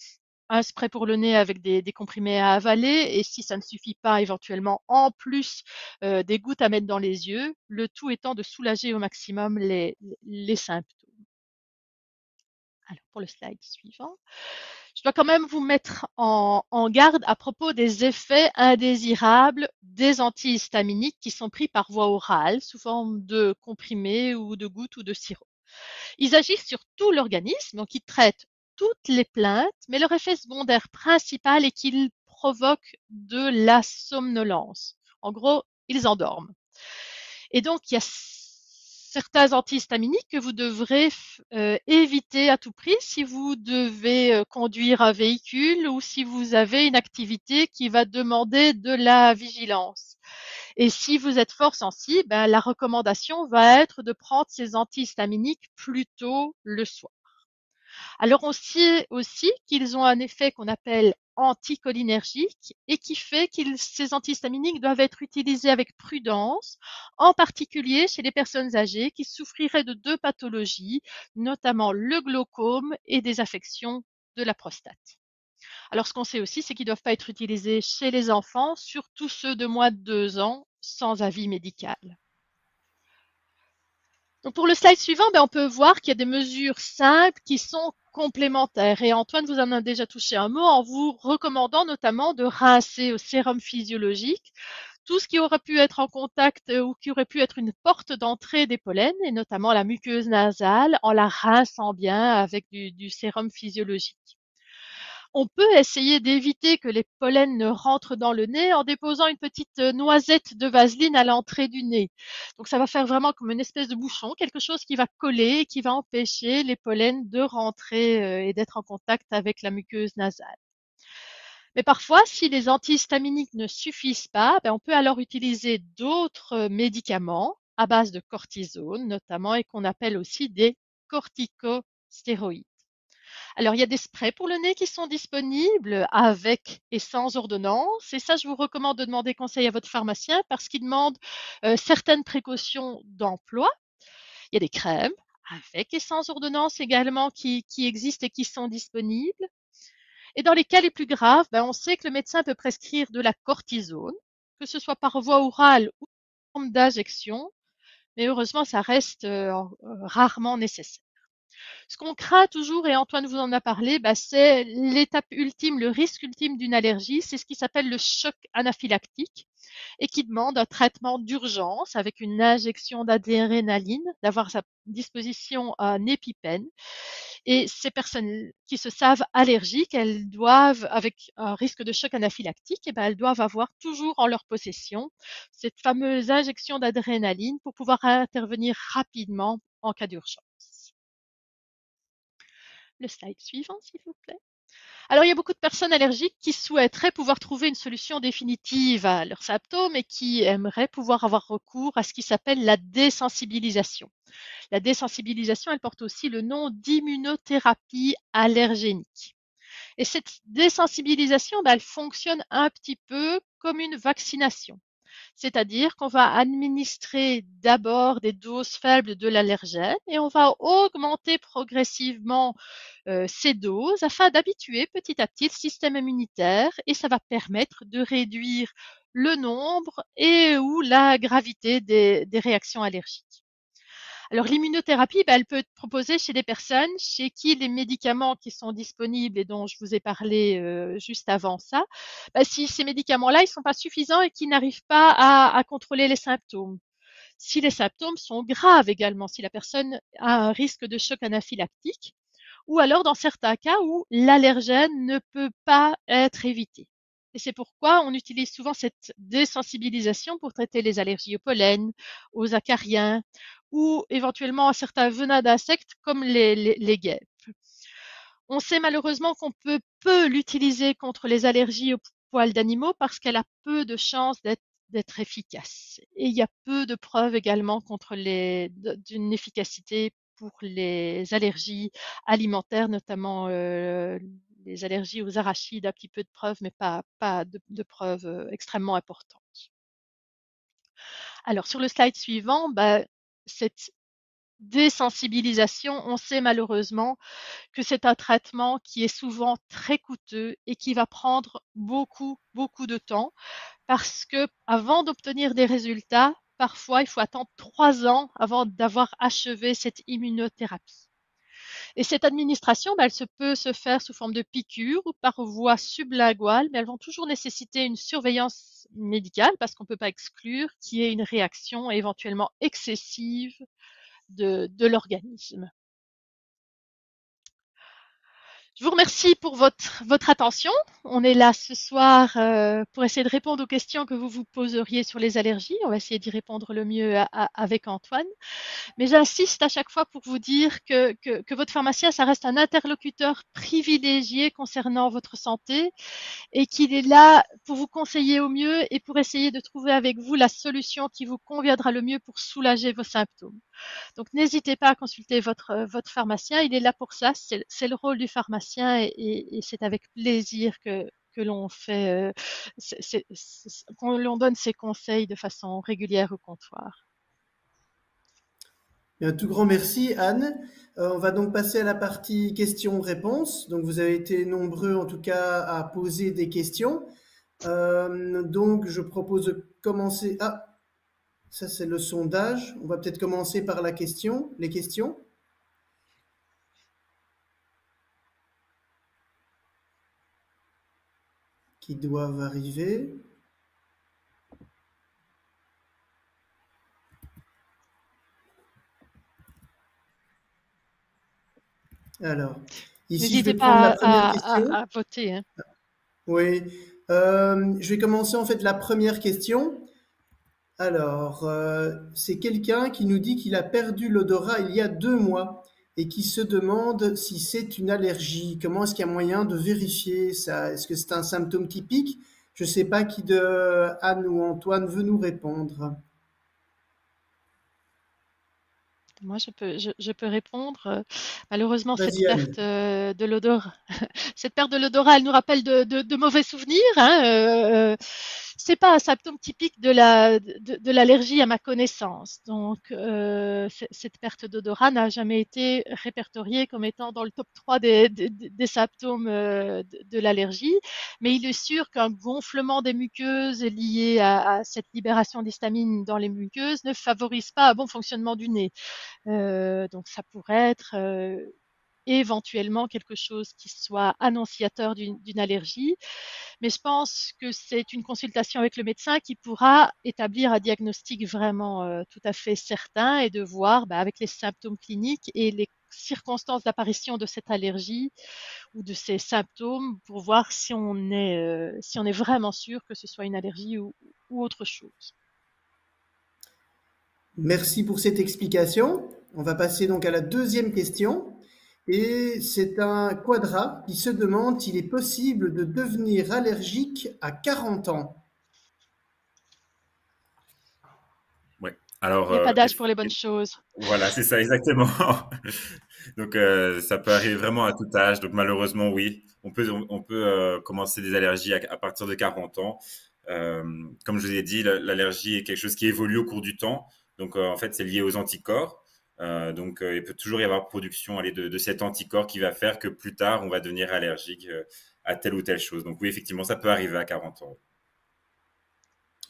un spray pour le nez avec des comprimés à avaler, et si ça ne suffit pas, éventuellement en plus des gouttes à mettre dans les yeux, le tout étant de soulager au maximum les symptômes. Alors pour le slide suivant, je dois quand même vous mettre en garde à propos des effets indésirables des antihistaminiques qui sont pris par voie orale sous forme de comprimés ou de gouttes ou de sirop. Ils agissent sur tout l'organisme, donc ils traitent toutes les plaintes, mais leur effet secondaire principal est qu'ils provoquent de la somnolence. En gros, ils endorment. Et donc, il y a certains antihistaminiques que vous devrez éviter à tout prix si vous devez conduire un véhicule ou si vous avez une activité qui va demander de la vigilance. Et si vous êtes fort sensible, ben, la recommandation va être de prendre ces antihistaminiques plutôt le soir. Alors on sait aussi qu'ils ont un effet qu'on appelle anticholinergique et qui fait que ces antihistaminiques doivent être utilisés avec prudence, en particulier chez les personnes âgées qui souffriraient de 2 pathologies, notamment le glaucome et des affections de la prostate. Alors ce qu'on sait aussi, c'est qu'ils ne doivent pas être utilisés chez les enfants, surtout ceux de moins de 2 ans, sans avis médical. Donc pour le slide suivant, on peut voir qu'il y a des mesures simples qui sont complémentaires. Et Antoine vous en a déjà touché un mot en vous recommandant notamment de rincer au sérum physiologique tout ce qui aurait pu être en contact ou qui aurait pu être une porte d'entrée des pollens, et notamment la muqueuse nasale, en la rinçant bien avec du sérum physiologique. On peut essayer d'éviter que les pollens ne rentrent dans le nez en déposant une petite noisette de vaseline à l'entrée du nez. Donc ça va faire vraiment comme une espèce de bouchon, quelque chose qui va coller et qui va empêcher les pollens de rentrer et d'être en contact avec la muqueuse nasale. Mais parfois, si les antihistaminiques ne suffisent pas, on peut alors utiliser d'autres médicaments à base de cortisone notamment, et qu'on appelle aussi des corticostéroïdes. Alors, il y a des sprays pour le nez qui sont disponibles avec et sans ordonnance. Et ça, je vous recommande de demander conseil à votre pharmacien parce qu'il demande certaines précautions d'emploi. Il y a des crèmes avec et sans ordonnance également qui existent et qui sont disponibles. Et dans les cas les plus graves, on sait que le médecin peut prescrire de la cortisone, que ce soit par voie orale ou en forme d'injection. Mais heureusement, ça reste rarement nécessaire. Ce qu'on craint toujours, et Antoine vous en a parlé, c'est l'étape ultime, le risque ultime d'une allergie, c'est ce qui s'appelle le choc anaphylactique et qui demande un traitement d'urgence avec une injection d'adrénaline, d'avoir à sa disposition un épipène. Et ces personnes qui se savent allergiques, elles doivent, avec un risque de choc anaphylactique, elles doivent avoir toujours en leur possession cette fameuse injection d'adrénaline pour pouvoir intervenir rapidement en cas d'urgence. Le slide suivant, s'il vous plaît. Alors, il y a beaucoup de personnes allergiques qui souhaiteraient pouvoir trouver une solution définitive à leurs symptômes et qui aimeraient pouvoir avoir recours à ce qui s'appelle la désensibilisation. La désensibilisation, elle porte aussi le nom d'immunothérapie allergénique. Et cette désensibilisation, elle fonctionne un petit peu comme une vaccination. C'est-à-dire qu'on va administrer d'abord des doses faibles de l'allergène et on va augmenter progressivement ces doses afin d'habituer petit à petit le système immunitaire, et ça va permettre de réduire le nombre et ou la gravité des réactions allergiques. Alors l'immunothérapie, elle peut être proposée chez des personnes chez qui les médicaments qui sont disponibles et dont je vous ai parlé juste avant ça, si ces médicaments-là, ils ne sont pas suffisants et qu'ils n'arrivent pas à contrôler les symptômes. Si les symptômes sont graves également, si la personne a un risque de choc anaphylactique, ou alors dans certains cas où l'allergène ne peut pas être évité. Et c'est pourquoi on utilise souvent cette désensibilisation pour traiter les allergies au pollen, aux acariens ou éventuellement à certains venins d'insectes comme les guêpes. On sait malheureusement qu'on peut peu l'utiliser contre les allergies aux poils d'animaux parce qu'elle a peu de chances d'être efficace. Et il y a peu de preuves également d'une efficacité pour les allergies alimentaires, notamment les allergies aux arachides, un petit peu de preuves, mais pas de preuves extrêmement importantes. Alors sur le slide suivant, cette désensibilisation, on sait malheureusement que c'est un traitement qui est souvent très coûteux et qui va prendre beaucoup, beaucoup de temps parce que avant d'obtenir des résultats, parfois il faut attendre 3 ans avant d'avoir achevé cette immunothérapie. Et cette administration, elle peut se faire sous forme de piqûre ou par voie sublinguale, mais elles vont toujours nécessiter une surveillance médicale parce qu'on ne peut pas exclure qu'il y ait une réaction éventuellement excessive de l'organisme. Je vous remercie pour votre attention. On est là ce soir pour essayer de répondre aux questions que vous vous poseriez sur les allergies. On va essayer d'y répondre le mieux avec Antoine. Mais j'insiste à chaque fois pour vous dire que votre pharmacien, ça reste un interlocuteur privilégié concernant votre santé et qu'il est là pour vous conseiller au mieux et pour essayer de trouver avec vous la solution qui vous conviendra le mieux pour soulager vos symptômes. Donc n'hésitez pas à consulter votre pharmacien, il est là pour ça, c'est le rôle du pharmacien et c'est avec plaisir que l'on fait, qu'on l'on donne ces conseils de façon régulière au comptoir. Un tout grand merci, Anne. On va donc passer à la partie questions-réponses. Donc, vous avez été nombreux, en tout cas, à poser des questions. Donc, je propose de commencer. Ah, ça, c'est le sondage. On va peut-être commencer par les questions qui doivent arriver. Alors, ici, je vais prendre la première question. À voter. Hein. Oui, je vais commencer en fait la première question. Alors, c'est quelqu'un qui nous dit qu'il a perdu l'odorat il y a 2 mois et qui se demande si c'est une allergie. Comment est-ce qu'il y a moyen de vérifier ça? Est-ce que c'est un symptôme typique? Je ne sais pas qui de Anne ou Antoine veut nous répondre. Moi, je peux répondre. Malheureusement, cette Vas-y, Anne. perte de l'odorat, cette perte de l'odorat, elle nous rappelle de mauvais souvenirs. Hein. C'est pas un symptôme typique de l'allergie à ma connaissance. Donc, cette perte d'odorat n'a jamais été répertoriée comme étant dans le top 3 des symptômes de l'allergie. Mais il est sûr qu'un gonflement des muqueuses lié à cette libération d'histamine dans les muqueuses ne favorise pas un bon fonctionnement du nez. Donc ça pourrait être éventuellement quelque chose qui soit annonciateur d'une allergie, mais je pense que c'est une consultation avec le médecin qui pourra établir un diagnostic vraiment tout à fait certain et de voir avec les symptômes cliniques et les circonstances d'apparition de cette allergie ou de ces symptômes pour voir si on est vraiment sûr que ce soit une allergie ou autre chose. Merci pour cette explication. On va passer donc à la deuxième question. Et c'est un quadra qui se demande s'il est possible de devenir allergique à 40 ans. Ouais. Alors, il n'y a pas d'âge pour les bonnes choses. Voilà, c'est ça, exactement. Donc, ça peut arriver vraiment à tout âge. Donc, malheureusement, oui, on peut commencer des allergies à partir de 40 ans. Comme je vous ai dit, l'allergie est quelque chose qui évolue au cours du temps. Donc, en fait, c'est lié aux anticorps. Donc, il peut toujours y avoir production de cet anticorps qui va faire que plus tard, on va devenir allergique à telle ou telle chose. Donc, oui, effectivement, ça peut arriver à 40 ans.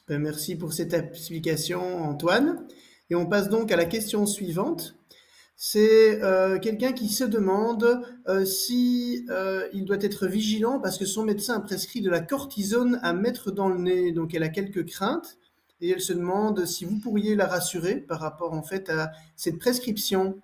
Merci pour cette explication, Antoine. Et on passe donc à la question suivante. C'est quelqu'un qui se demande si il doit être vigilant parce que son médecin a prescrit de la cortisone à mettre dans le nez. Donc elle a quelques craintes et elle se demande si vous pourriez la rassurer par rapport en fait à cette prescription.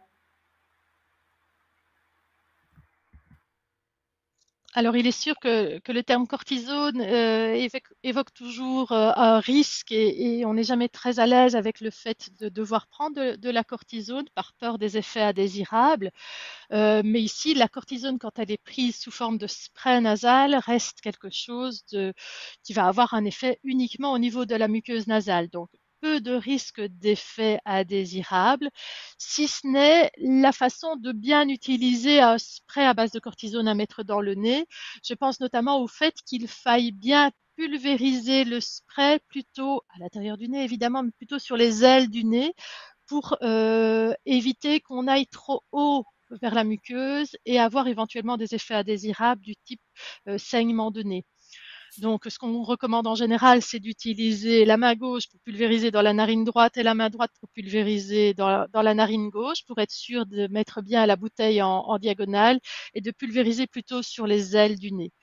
Alors, il est sûr que le terme cortisone évoque toujours un risque et on n'est jamais très à l'aise avec le fait de devoir prendre de la cortisone par peur des effets indésirables. Mais ici, la cortisone, quand elle est prise sous forme de spray nasal, reste quelque chose qui va avoir un effet uniquement au niveau de la muqueuse nasale. Donc, peu de risque d'effets indésirables, si ce n'est la façon de bien utiliser un spray à base de cortisone à mettre dans le nez. Je pense notamment au fait qu'il faille bien pulvériser le spray plutôt à l'intérieur du nez, évidemment, mais plutôt sur les ailes du nez pour éviter qu'on aille trop haut vers la muqueuse et avoir éventuellement des effets indésirables du type saignement de nez. Donc, ce qu'on recommande en général, c'est d'utiliser la main gauche pour pulvériser dans la narine droite et la main droite pour pulvériser dans la narine gauche, pour être sûr de mettre bien la bouteille en diagonale et de pulvériser plutôt sur les ailes du nez.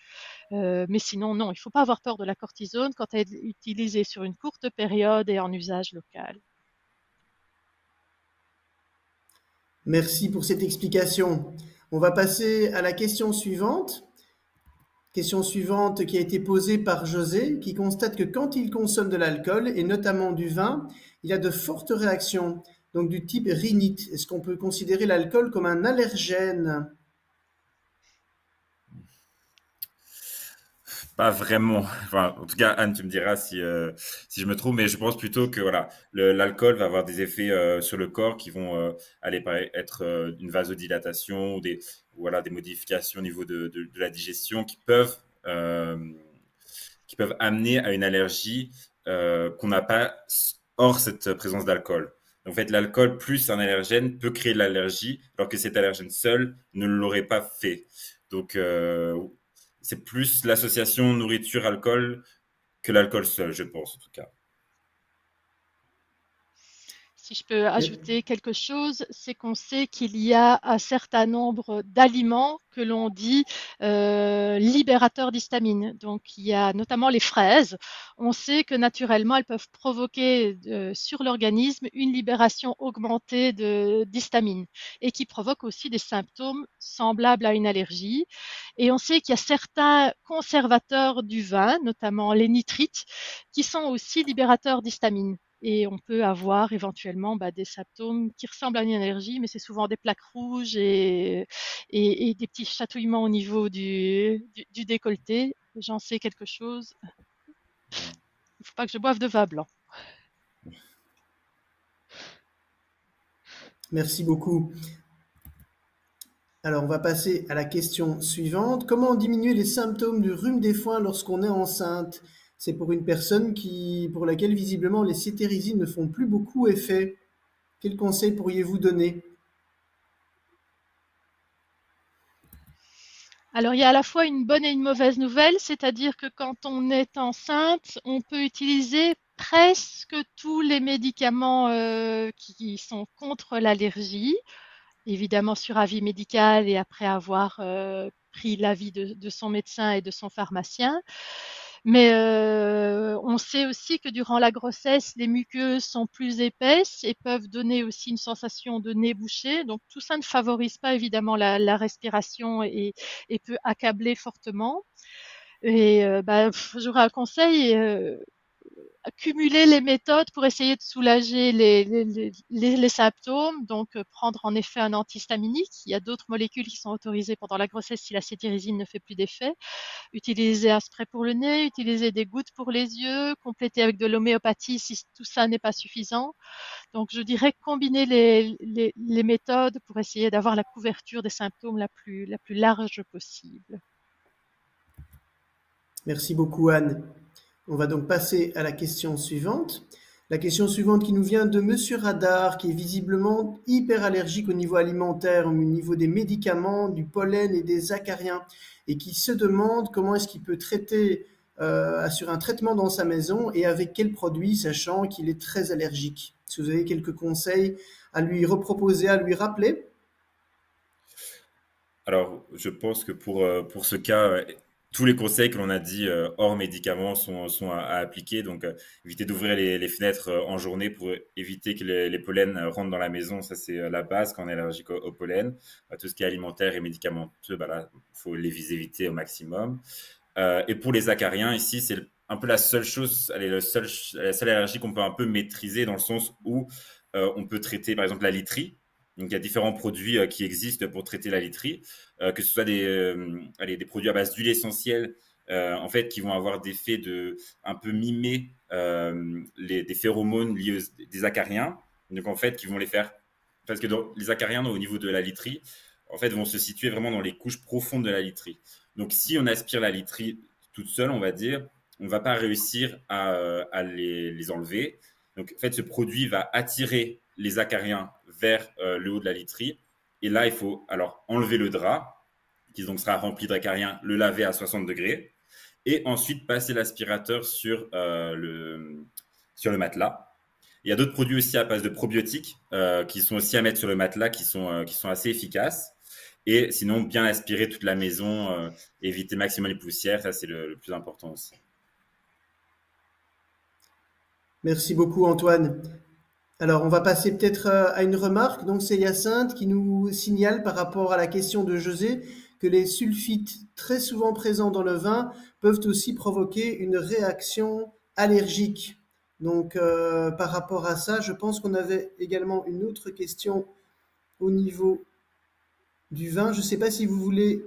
Mais sinon, non, il ne faut pas avoir peur de la cortisone quand elle est utilisée sur une courte période et en usage local. Merci pour cette explication. On va passer à la question suivante. Question suivante qui a été posée par José, qui constate que quand il consomme de l'alcool, et notamment du vin, il a de fortes réactions, donc du type rhinite. Est-ce qu'on peut considérer l'alcool comme un allergène? Pas vraiment. Enfin, en tout cas, Anne, tu me diras si je me trompe, mais je pense plutôt que voilà, l'alcool va avoir des effets sur le corps qui vont être une vasodilatation ou des modifications au niveau de la digestion euh, qui peuvent amener à une allergie qu'on n'a pas hors cette présence d'alcool. En fait, l'alcool plus un allergène peut créer de l'allergie, alors que cet allergène seul ne l'aurait pas fait. Donc, c'est plus l'association nourriture-alcool que l'alcool seul, je pense en tout cas. Si je peux ajouter quelque chose, c'est qu'on sait qu'il y a un certain nombre d'aliments que l'on dit libérateurs d'histamine. Donc, il y a notamment les fraises. On sait que naturellement, elles peuvent provoquer sur l'organisme une libération augmentée d'histamine et qui provoque aussi des symptômes semblables à une allergie. Et on sait qu'il y a certains conservateurs du vin, notamment les nitrites, qui sont aussi libérateurs d'histamine. Et on peut avoir éventuellement des symptômes qui ressemblent à une allergie, mais c'est souvent des plaques rouges et des petits chatouillements au niveau du décolleté. J'en sais quelque chose. Il ne faut pas que je boive de vin blanc. Merci beaucoup. Alors, on va passer à la question suivante. Comment diminuer les symptômes du rhume des foins lorsqu'on est enceinte? C'est pour une personne pour laquelle visiblement les cétérizines ne font plus beaucoup effet. Quel conseil pourriez-vous donner? Alors, il y a à la fois une bonne et une mauvaise nouvelle, c'est-à-dire que quand on est enceinte, on peut utiliser presque tous les médicaments qui sont contre l'allergie, évidemment sur avis médical et après avoir pris l'avis de son médecin et de son pharmacien. Mais on sait aussi que durant la grossesse, les muqueuses sont plus épaisses et peuvent donner aussi une sensation de nez bouché. Donc tout ça ne favorise pas évidemment la respiration et peut accabler fortement. Et j'aurais un conseil, cumuler les méthodes pour essayer de soulager les symptômes, donc prendre en effet un antihistaminique. Il y a d'autres molécules qui sont autorisées pendant la grossesse si la cétirizine ne fait plus d'effet. Utiliser un spray pour le nez, utiliser des gouttes pour les yeux, compléter avec de l'homéopathie si tout ça n'est pas suffisant. Donc je dirais combiner les méthodes pour essayer d'avoir la couverture des symptômes la plus large possible. Merci beaucoup, Anne. On va donc passer à la question suivante. La question suivante qui nous vient de Monsieur Radar, qui est visiblement hyper allergique au niveau alimentaire, au niveau des médicaments, du pollen et des acariens, et qui se demande comment est-ce qu'il peut assurer un traitement dans sa maison et avec quels produits, sachant qu'il est très allergique. Si vous avez quelques conseils à lui reproposer, à lui rappeler? Alors, je pense que pour ce cas, tous les conseils que l'on a dit hors médicaments sont à appliquer. Donc, éviter d'ouvrir les fenêtres en journée pour éviter que les pollens rentrent dans la maison. Ça, c'est la base quand on est allergique au pollen. Tout ce qui est alimentaire et médicamenteux, là, faut les éviter au maximum. Et pour les acariens, ici, c'est un peu la seule chose, la seule allergie qu'on peut un peu maîtriser dans le sens où on peut traiter, par exemple, la literie. Donc, il y a différents produits qui existent pour traiter la literie, que ce soit des produits à base d'huile essentielle, en fait, qui vont avoir des faits un peu mimer des phéromones liés des acariens. Donc, en fait, qui vont les faire, parce que les acariens, au niveau de la literie, en fait, vont se situer vraiment dans les couches profondes de la literie. Donc, si on aspire la literie toute seule, on va dire, on ne va pas réussir à les enlever. Donc, en fait, ce produit va attirer les acariens vers le haut de la literie. Et là, il faut alors enlever le drap, qui donc sera rempli d'acariens, le laver à 60 degrés, et ensuite passer l'aspirateur sur le matelas. Il y a d'autres produits aussi à base de probiotiques qui sont aussi à mettre sur le matelas, qui sont assez efficaces. Et sinon, bien aspirer toute la maison, éviter maximum les poussières, ça c'est le plus important aussi. Merci beaucoup, Antoine. Alors, on va passer peut-être à une remarque. Donc, c'est Hyacinthe qui nous signale par rapport à la question de José que les sulfites très souvent présents dans le vin peuvent aussi provoquer une réaction allergique. Donc, par rapport à ça, je pense qu'on avait également une autre question au niveau du vin. Je ne sais pas si vous voulez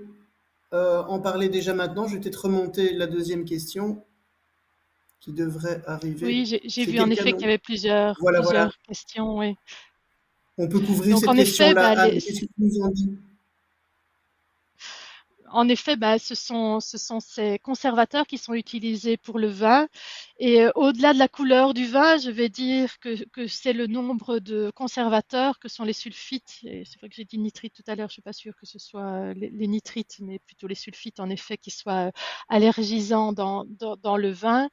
en parler déjà maintenant. Je vais peut-être remonter la deuxième question qui devrait arriver. Oui, j'ai C'est vu en quelqu'un effet qu'il y avait Voilà, voilà. plusieurs questions, oui. On peut couvrir Donc cette en effet, question-là. bah, Anne, qu'est-ce que tu nous en dis? Ce sont ces conservateurs qui sont utilisés pour le vin. Et au-delà de la couleur du vin, je vais dire que c'est le nombre de conservateurs que sont les sulfites. Et c'est vrai que j'ai dit nitrite tout à l'heure, je suis pas sûre que ce soit les nitrites, mais plutôt les sulfites, en effet, qui soient allergisants dans le vin.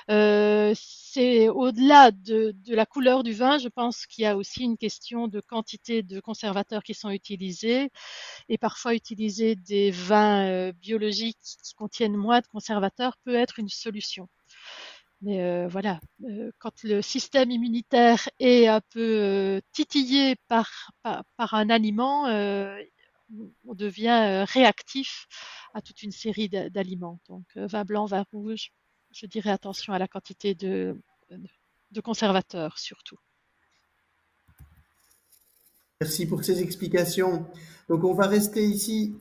C'est au-delà de la couleur du vin, je pense qu'il y a aussi une question de quantité de conservateurs qui sont utilisés et parfois utiliser des vins biologiques qui contiennent moins de conservateurs peut être une solution. Mais voilà, quand le système immunitaire est un peu titillé par un aliment, on devient réactif à toute une série d'aliments. Donc vin blanc, vin rouge, je dirais attention à la quantité de conservateurs surtout. Merci pour ces explications. Donc, on va rester ici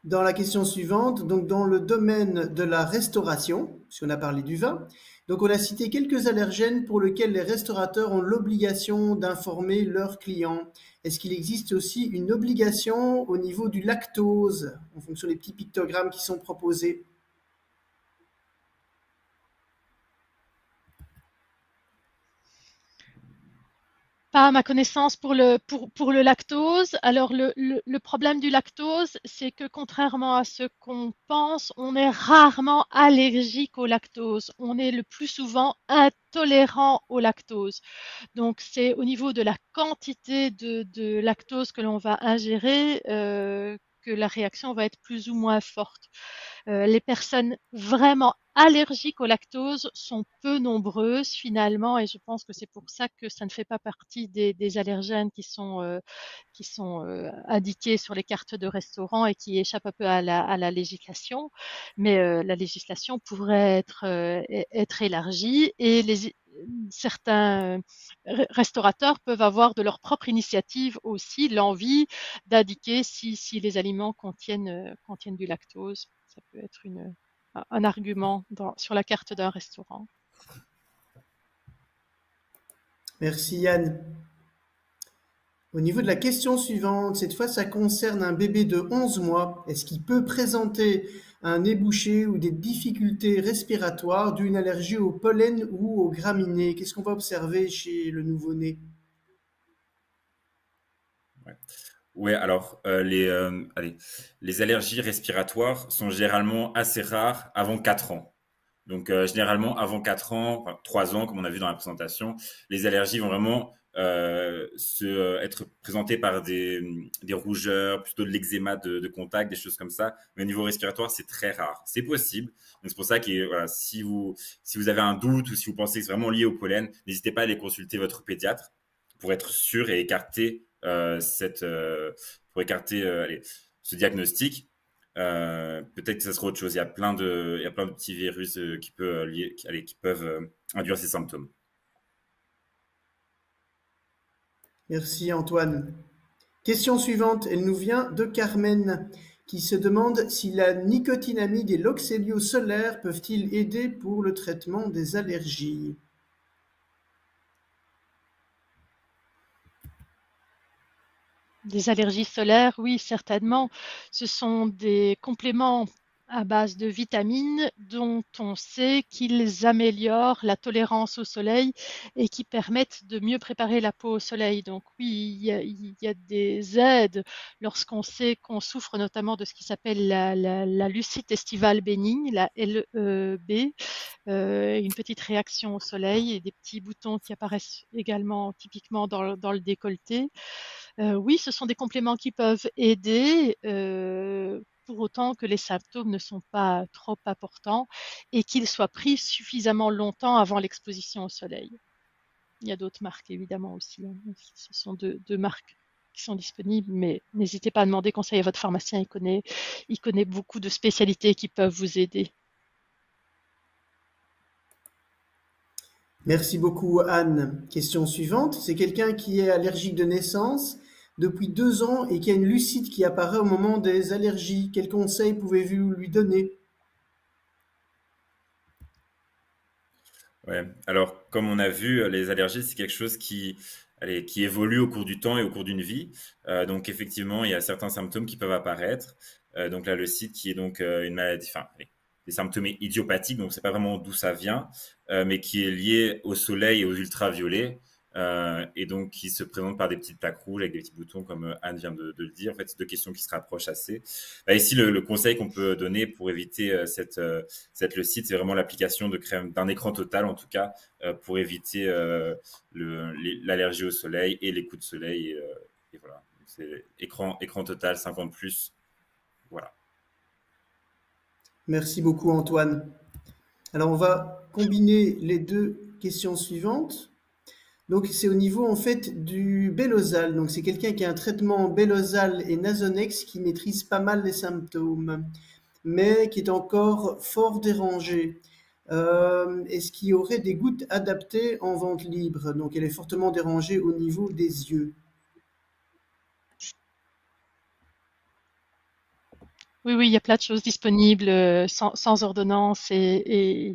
dans la question suivante, donc dans le domaine de la restauration, puisqu'on a parlé du vin. Donc, on a cité quelques allergènes pour lesquels les restaurateurs ont l'obligation d'informer leurs clients. Est-ce qu'il existe aussi une obligation au niveau du lactose, en fonction des petits pictogrammes qui sont proposés? Pas à ma connaissance pour le lactose. Alors, le problème du lactose, c'est que contrairement à ce qu'on pense, on est rarement allergique au lactose. On est le plus souvent intolérant au lactose. Donc, c'est au niveau de la quantité de lactose que l'on va ingérer que la réaction va être plus ou moins forte. Les personnes vraiment allergiques au lactose sont peu nombreuses finalement et je pense que c'est pour ça que ça ne fait pas partie des allergènes qui sont indiqués sur les cartes de restaurant et qui échappent un peu à la législation. Mais la législation pourrait être élargie et certains restaurateurs peuvent avoir de leur propre initiative aussi l'envie d'indiquer si les aliments contiennent du lactose. Ça peut être un argument sur la carte d'un restaurant. Merci Yann. Au niveau de la question suivante, cette fois ça concerne un bébé de 11 mois. Est-ce qu'il peut présenter un nez bouché ou des difficultés respiratoires dues à une allergie au pollen ou aux graminées? Qu'est-ce qu'on va observer chez le nouveau-né? Ouais, alors les allergies respiratoires sont généralement assez rares avant 4 ans. Donc généralement avant 4 ans, enfin, 3 ans comme on a vu dans la présentation, les allergies vont vraiment être présentées par des rougeurs, plutôt de l'eczéma de contact, des choses comme ça. Mais au niveau respiratoire, c'est très rare. C'est possible. Donc c'est pour ça que voilà, si vous avez un doute ou si vous pensez que c'est vraiment lié au pollen, n'hésitez pas à aller consulter votre pédiatre pour être sûr et écarter ce diagnostic. Peut-être que ça sera autre chose. Il y a plein de petits virus qui peuvent induire ces symptômes. Merci Antoine. Question suivante, elle nous vient de Carmen qui se demande si la nicotinamide et l'oxalio solaire peuvent-ils aider pour le traitement des allergies. Des allergies solaires, oui, certainement. Ce sont des compléments à base de vitamines dont on sait qu'ils améliorent la tolérance au soleil et qui permettent de mieux préparer la peau au soleil. Donc oui, il y a des aides lorsqu'on sait qu'on souffre notamment de ce qui s'appelle la lucite estivale bénigne, la LEB, une petite réaction au soleil et des petits boutons qui apparaissent également typiquement dans le décolleté. Oui, ce sont des compléments qui peuvent aider, pour autant que les symptômes ne sont pas trop importants et qu'ils soient pris suffisamment longtemps avant l'exposition au soleil. Il y a d'autres marques évidemment aussi, hein. Ce sont deux marques qui sont disponibles, mais n'hésitez pas à demander conseil à votre pharmacien, il connaît beaucoup de spécialités qui peuvent vous aider. Merci beaucoup, Anne. Question suivante. C'est quelqu'un qui est allergique de naissance depuis 2 ans et qui a une lucite qui apparaît au moment des allergies. Quels conseils pouvez-vous lui donner? Ouais. Alors, comme on a vu, les allergies, c'est quelque chose allez, qui évolue au cours du temps et au cours d'une vie. Donc, effectivement, il y a certains symptômes qui peuvent apparaître. Donc, la leucite, qui est donc une maladie, enfin, allez, des symptômes idiopathiques, donc c'est pas vraiment d'où ça vient, mais qui est lié au soleil et aux ultraviolets. Et donc, qui se présente par des petites plaques rouges avec des petits boutons, comme Anne vient de le dire. En fait, c'est deux questions qui se rapprochent assez. Bah, ici, le conseil qu'on peut donner pour éviter cette leucite, c'est vraiment l'application de crème d'un écran total, en tout cas, pour éviter l'allergie au soleil et les coups de soleil. Et voilà, c'est écran total 50 plus. Voilà. Merci beaucoup, Antoine. Alors, on va combiner les deux questions suivantes. Donc, c'est au niveau, en fait, du Bélozal. Donc, c'est quelqu'un qui a un traitement Bélozal et Nasonex qui maîtrise pas mal les symptômes, mais qui est encore fort dérangé. Est-ce qu'il y aurait des gouttes adaptées en vente libre? Donc, elle est fortement dérangée au niveau des yeux. Oui, oui, il y a plein de choses disponibles sans ordonnance et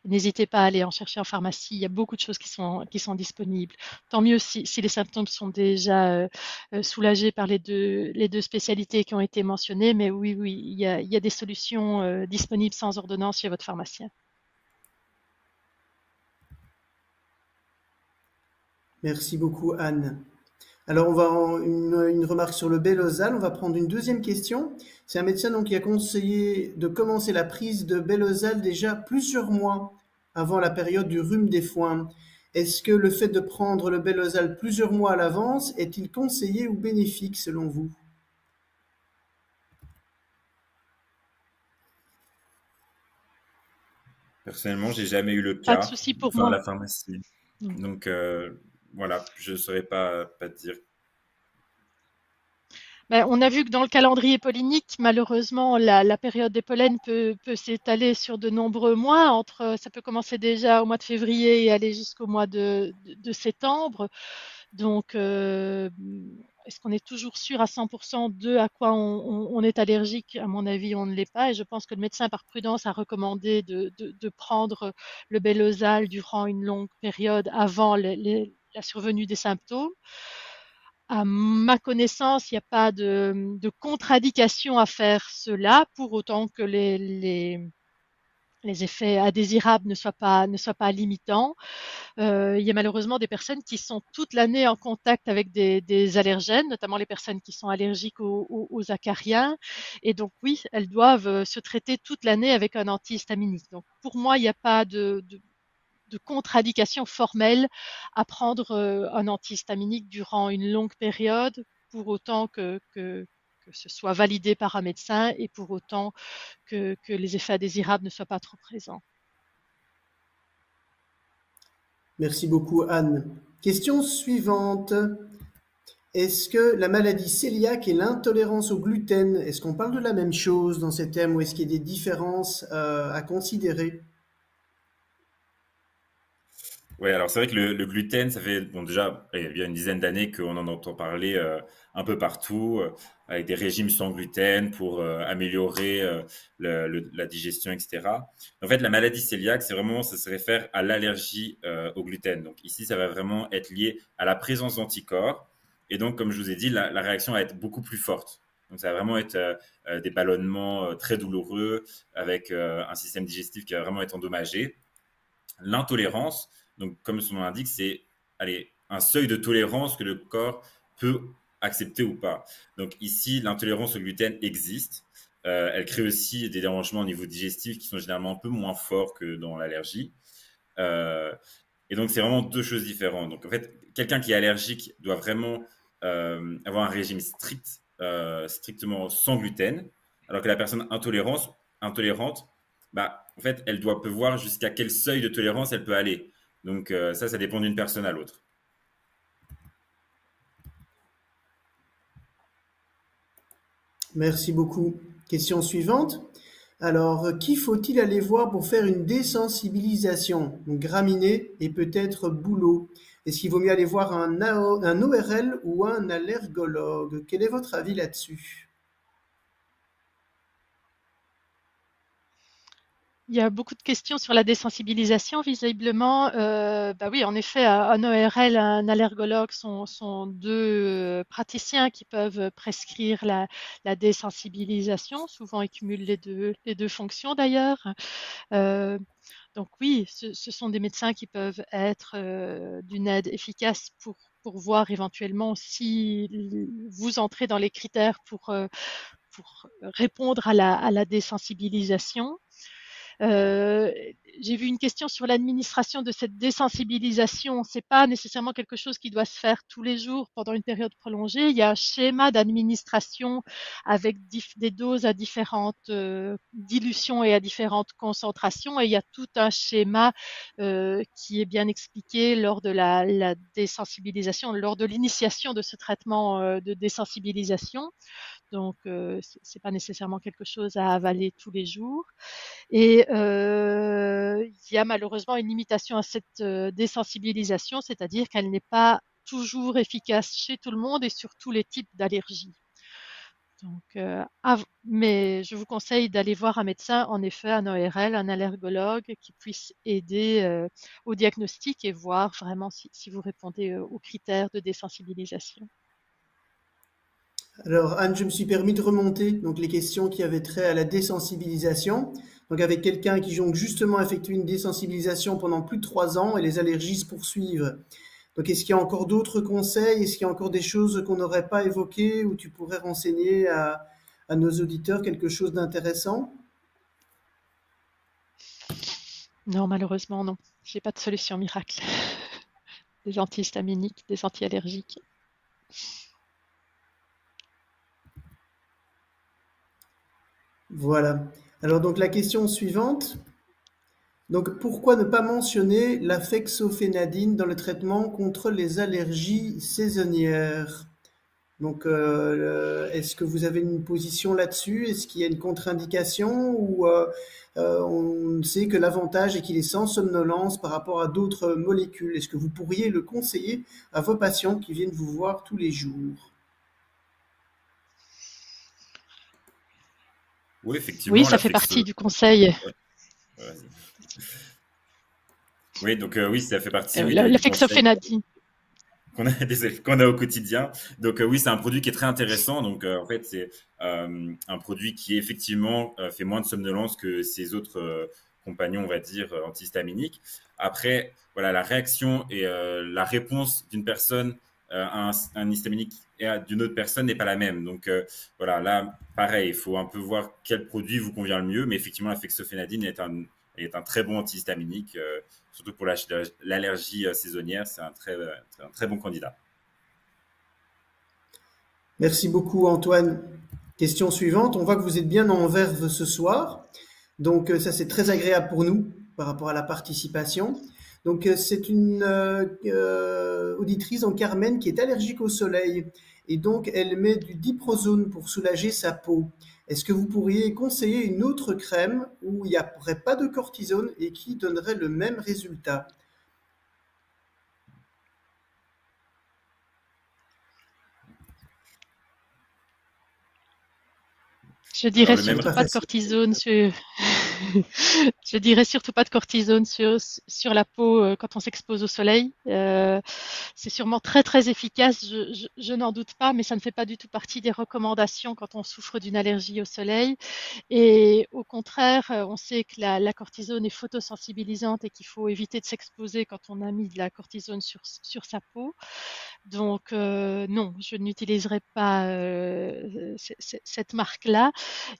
n'hésitez pas à aller en chercher en pharmacie. Il y a beaucoup de choses qui sont disponibles. Tant mieux si les symptômes sont déjà soulagés par les deux spécialités qui ont été mentionnées. Mais oui, oui, il y a des solutions disponibles sans ordonnance chez votre pharmacien. Merci beaucoup, Anne. Alors, une remarque sur le Bélozal. On va prendre une deuxième question. C'est un médecin donc qui a conseillé de commencer la prise de Bélozal déjà plusieurs mois avant la période du rhume des foins. Est-ce que le fait de prendre le Bélozal plusieurs mois à l'avance est-il conseillé ou bénéfique selon vous? Personnellement, j'ai jamais eu le Pas de cas, souci pour enfin, à moi. la pharmacie. Mm. Donc, voilà, je ne saurais pas te dire. Ben, on a vu que dans le calendrier pollinique, malheureusement, la période des pollens peut s'étaler sur de nombreux mois. Ça peut commencer déjà au mois de février et aller jusqu'au mois de septembre. Donc, est-ce qu'on est toujours sûr à 100% de à quoi on est allergique? À mon avis, on ne l'est pas. Et je pense que le médecin, par prudence, a recommandé de prendre le Bélozal durant une longue période avant la survenue des symptômes. À ma connaissance, il n'y a pas de contre-indication à faire cela, pour autant que les effets indésirables ne soient pas limitants. Il y a malheureusement des personnes qui sont toute l'année en contact avec des allergènes, notamment les personnes qui sont allergiques aux acariens. Et donc oui, elles doivent se traiter toute l'année avec un antihistaminique. Donc pour moi, il n'y a pas de contre-indication formelle à prendre un antihistaminique durant une longue période, pour autant que ce soit validé par un médecin et pour autant que les effets indésirables ne soient pas trop présents. Merci beaucoup, Anne. Question suivante. Est-ce que la maladie cœliaque et l'intolérance au gluten, est-ce qu'on parle de la même chose dans ces termes ou est-ce qu'il y a des différences à considérer? Ouais, alors c'est vrai que le gluten, ça fait bon déjà il y a une dizaine d'années qu'on en entend parler un peu partout, avec des régimes sans gluten pour améliorer la digestion, etc. En fait, la maladie cœliaque, ça se réfère à l'allergie au gluten. Donc ici, ça va vraiment être lié à la présence d'anticorps. Et donc, comme je vous ai dit, la réaction va être beaucoup plus forte. Donc, ça va vraiment être des ballonnements très douloureux avec un système digestif qui va vraiment être endommagé. L'intolérance, donc comme son nom l'indique, c'est un seuil de tolérance que le corps peut accepter ou pas. Donc ici, l'intolérance au gluten existe. Elle crée aussi des dérangements au niveau digestif qui sont généralement un peu moins forts que dans l'allergie. Et donc, c'est vraiment deux choses différentes. Donc, en fait, quelqu'un qui est allergique doit vraiment avoir un régime strict, strictement sans gluten, alors que la personne intolérante, bah, en fait, elle doit voir jusqu'à quel seuil de tolérance elle peut aller. Donc, ça dépend d'une personne à l'autre. Merci beaucoup. Question suivante. Alors, qui faut-il aller voir pour faire une désensibilisation? Donc, graminées et peut-être boulot. Est-ce qu'il vaut mieux aller voir un ORL ou un allergologue? Quel est votre avis là-dessus? Il y a beaucoup de questions sur la désensibilisation, visiblement. Bah oui, en effet, un ORL, un allergologue sont deux praticiens qui peuvent prescrire la désensibilisation. Souvent, ils cumulent les deux fonctions d'ailleurs. Donc oui, ce sont des médecins qui peuvent être d'une aide efficace pour voir éventuellement si vous entrez dans les critères pour répondre à la désensibilisation. J'ai vu une question sur l'administration de cette désensibilisation. C'est pas nécessairement quelque chose qui doit se faire tous les jours pendant une période prolongée. Il y a un schéma d'administration avec des doses à différentes dilutions et à différentes concentrations. Et il y a tout un schéma qui est bien expliqué lors de la désensibilisation, lors de l'initiation de ce traitement de désensibilisation. Donc, c'est pas nécessairement quelque chose à avaler tous les jours. Et il y a malheureusement une limitation à cette désensibilisation, c'est-à-dire qu'elle n'est pas toujours efficace chez tout le monde et sur tous les types d'allergies. Donc, mais je vous conseille d'aller voir un médecin, en effet, un ORL, un allergologue qui puisse aider au diagnostic et voir vraiment si vous répondez aux critères de désensibilisation. Alors, Anne, je me suis permis de remonter donc les questions qui avaient trait à la désensibilisation. Donc, avec quelqu'un qui donc justement effectué une désensibilisation pendant plus de 3 ans et les allergies se poursuivent. Donc, est-ce qu'il y a encore d'autres conseils? Est-ce qu'il y a encore des choses qu'on n'aurait pas évoquées ou tu pourrais renseigner à nos auditeurs quelque chose d'intéressant? Non, malheureusement, non. J'ai pas de solution miracle. Des antihistaminiques, des antiallergiques. Voilà. Alors, donc, la question suivante. Donc, pourquoi ne pas mentionner la fexofénadine dans le traitement contre les allergies saisonnières? Donc, est-ce que vous avez une position là-dessus? Est-ce qu'il y a une contre-indication ou on sait que l'avantage est qu'il est sans somnolence par rapport à d'autres molécules? Est-ce que vous pourriez le conseiller à vos patients qui viennent vous voir tous les jours? Oui, Oui, effectivement, ça la fait flexo. partie du conseil. Vas-y. Oui, donc oui, ça fait partie oui, La du conseil fexofénadine. désolé, qu'on a au quotidien. Donc oui, c'est un produit qui est très intéressant. Donc en fait, c'est un produit qui effectivement fait moins de somnolence que ses autres compagnons, on va dire, antihistaminiques. Après, voilà, la réaction et la réponse d'une personne à un histaminique et d'une autre personne n'est pas la même. Donc voilà, là, pareil, il faut un peu voir quel produit vous convient le mieux. Mais effectivement, la fexofénadine est un très bon antihistaminique. Surtout pour l'allergie saisonnière, c'est un très bon candidat. Merci beaucoup, Antoine. Question suivante. On voit que vous êtes bien en verve ce soir. Donc, ça, c'est très agréable pour nous par rapport à la participation. Donc, c'est une auditrice en Carmen qui est allergique au soleil. Et donc, elle met du diprozone pour soulager sa peau. Est-ce que vous pourriez conseiller une autre crème où il n'y aurait pas de cortisone et qui donnerait le même résultat? Je Alors, dirais le même. surtout pas de cortisone. Je dirais surtout pas de cortisone sur la peau quand on s'expose au soleil. C'est sûrement très très efficace, je n'en doute pas, mais ça ne fait pas du tout partie des recommandations quand on souffre d'une allergie au soleil. Et au contraire, on sait que la cortisone est photosensibilisante et qu'il faut éviter de s'exposer quand on a mis de la cortisone sur sa peau. Donc non, je n'utiliserai pas cette marque-là.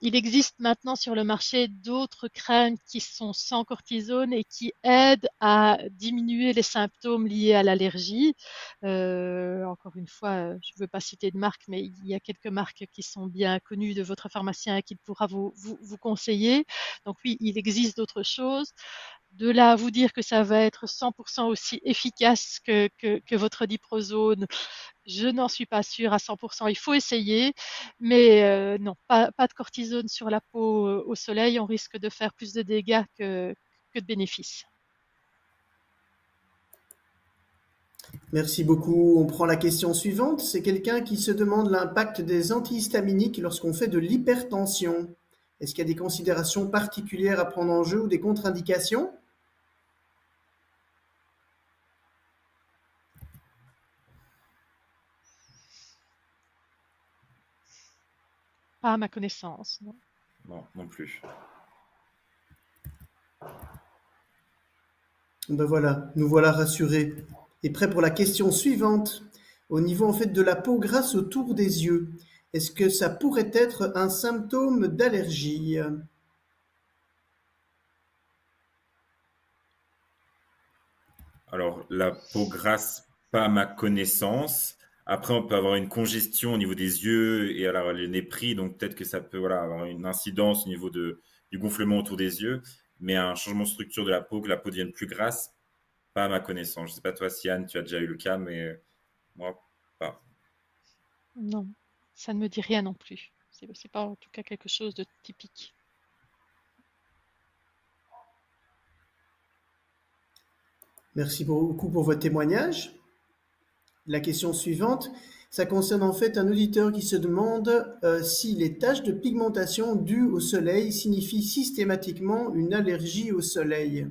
Il existe maintenant sur le marché d'autres crèmes qui sont sans cortisone et qui aident à diminuer les symptômes liés à l'allergie. Encore une fois, je ne veux pas citer de marque, mais il y a quelques marques qui sont bien connues de votre pharmacien et qu'il pourra vous conseiller. Donc oui, il existe d'autres choses. De là à vous dire que ça va être 100% aussi efficace que votre diprozone, je n'en suis pas sûre à 100%. Il faut essayer, mais non, pas de cortisone sur la peau au soleil. On risque de faire plus de dégâts que de bénéfices. Merci beaucoup. On prend la question suivante. C'est quelqu'un qui se demande l'impact des antihistaminiques lorsqu'on fait de l'hypertension. Est-ce qu'il y a des considérations particulières à prendre en jeu ou des contre-indications? Pas à ma connaissance, non. Non, non plus. Ben voilà, nous voilà rassurés et prêts pour la question suivante. Au niveau en fait de la peau grasse autour des yeux, est-ce que ça pourrait être un symptôme d'allergie? Alors, la peau grasse, pas à ma connaissance. Après, on peut avoir une congestion au niveau des yeux et alors le nez pris, donc peut-être que ça peut voilà, avoir une incidence au niveau du gonflement autour des yeux, mais un changement de structure de la peau, que la peau devienne plus grasse, pas à ma connaissance. Je ne sais pas toi, Siane, tu as déjà eu le cas, mais moi, pas. Non, ça ne me dit rien non plus. C'est pas en tout cas quelque chose de typique. Merci beaucoup pour votre témoignage. La question suivante, ça concerne en fait un auditeur qui se demande si les taches de pigmentation dues au soleil signifient systématiquement une allergie au soleil.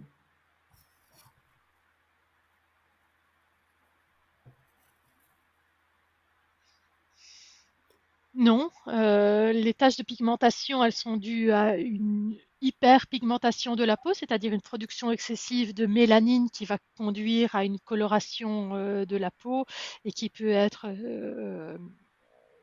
Non, les taches de pigmentation, elles sont dues à une hyperpigmentation de la peau, c'est-à-dire une production excessive de mélanine qui va conduire à une coloration de la peau et qui peut être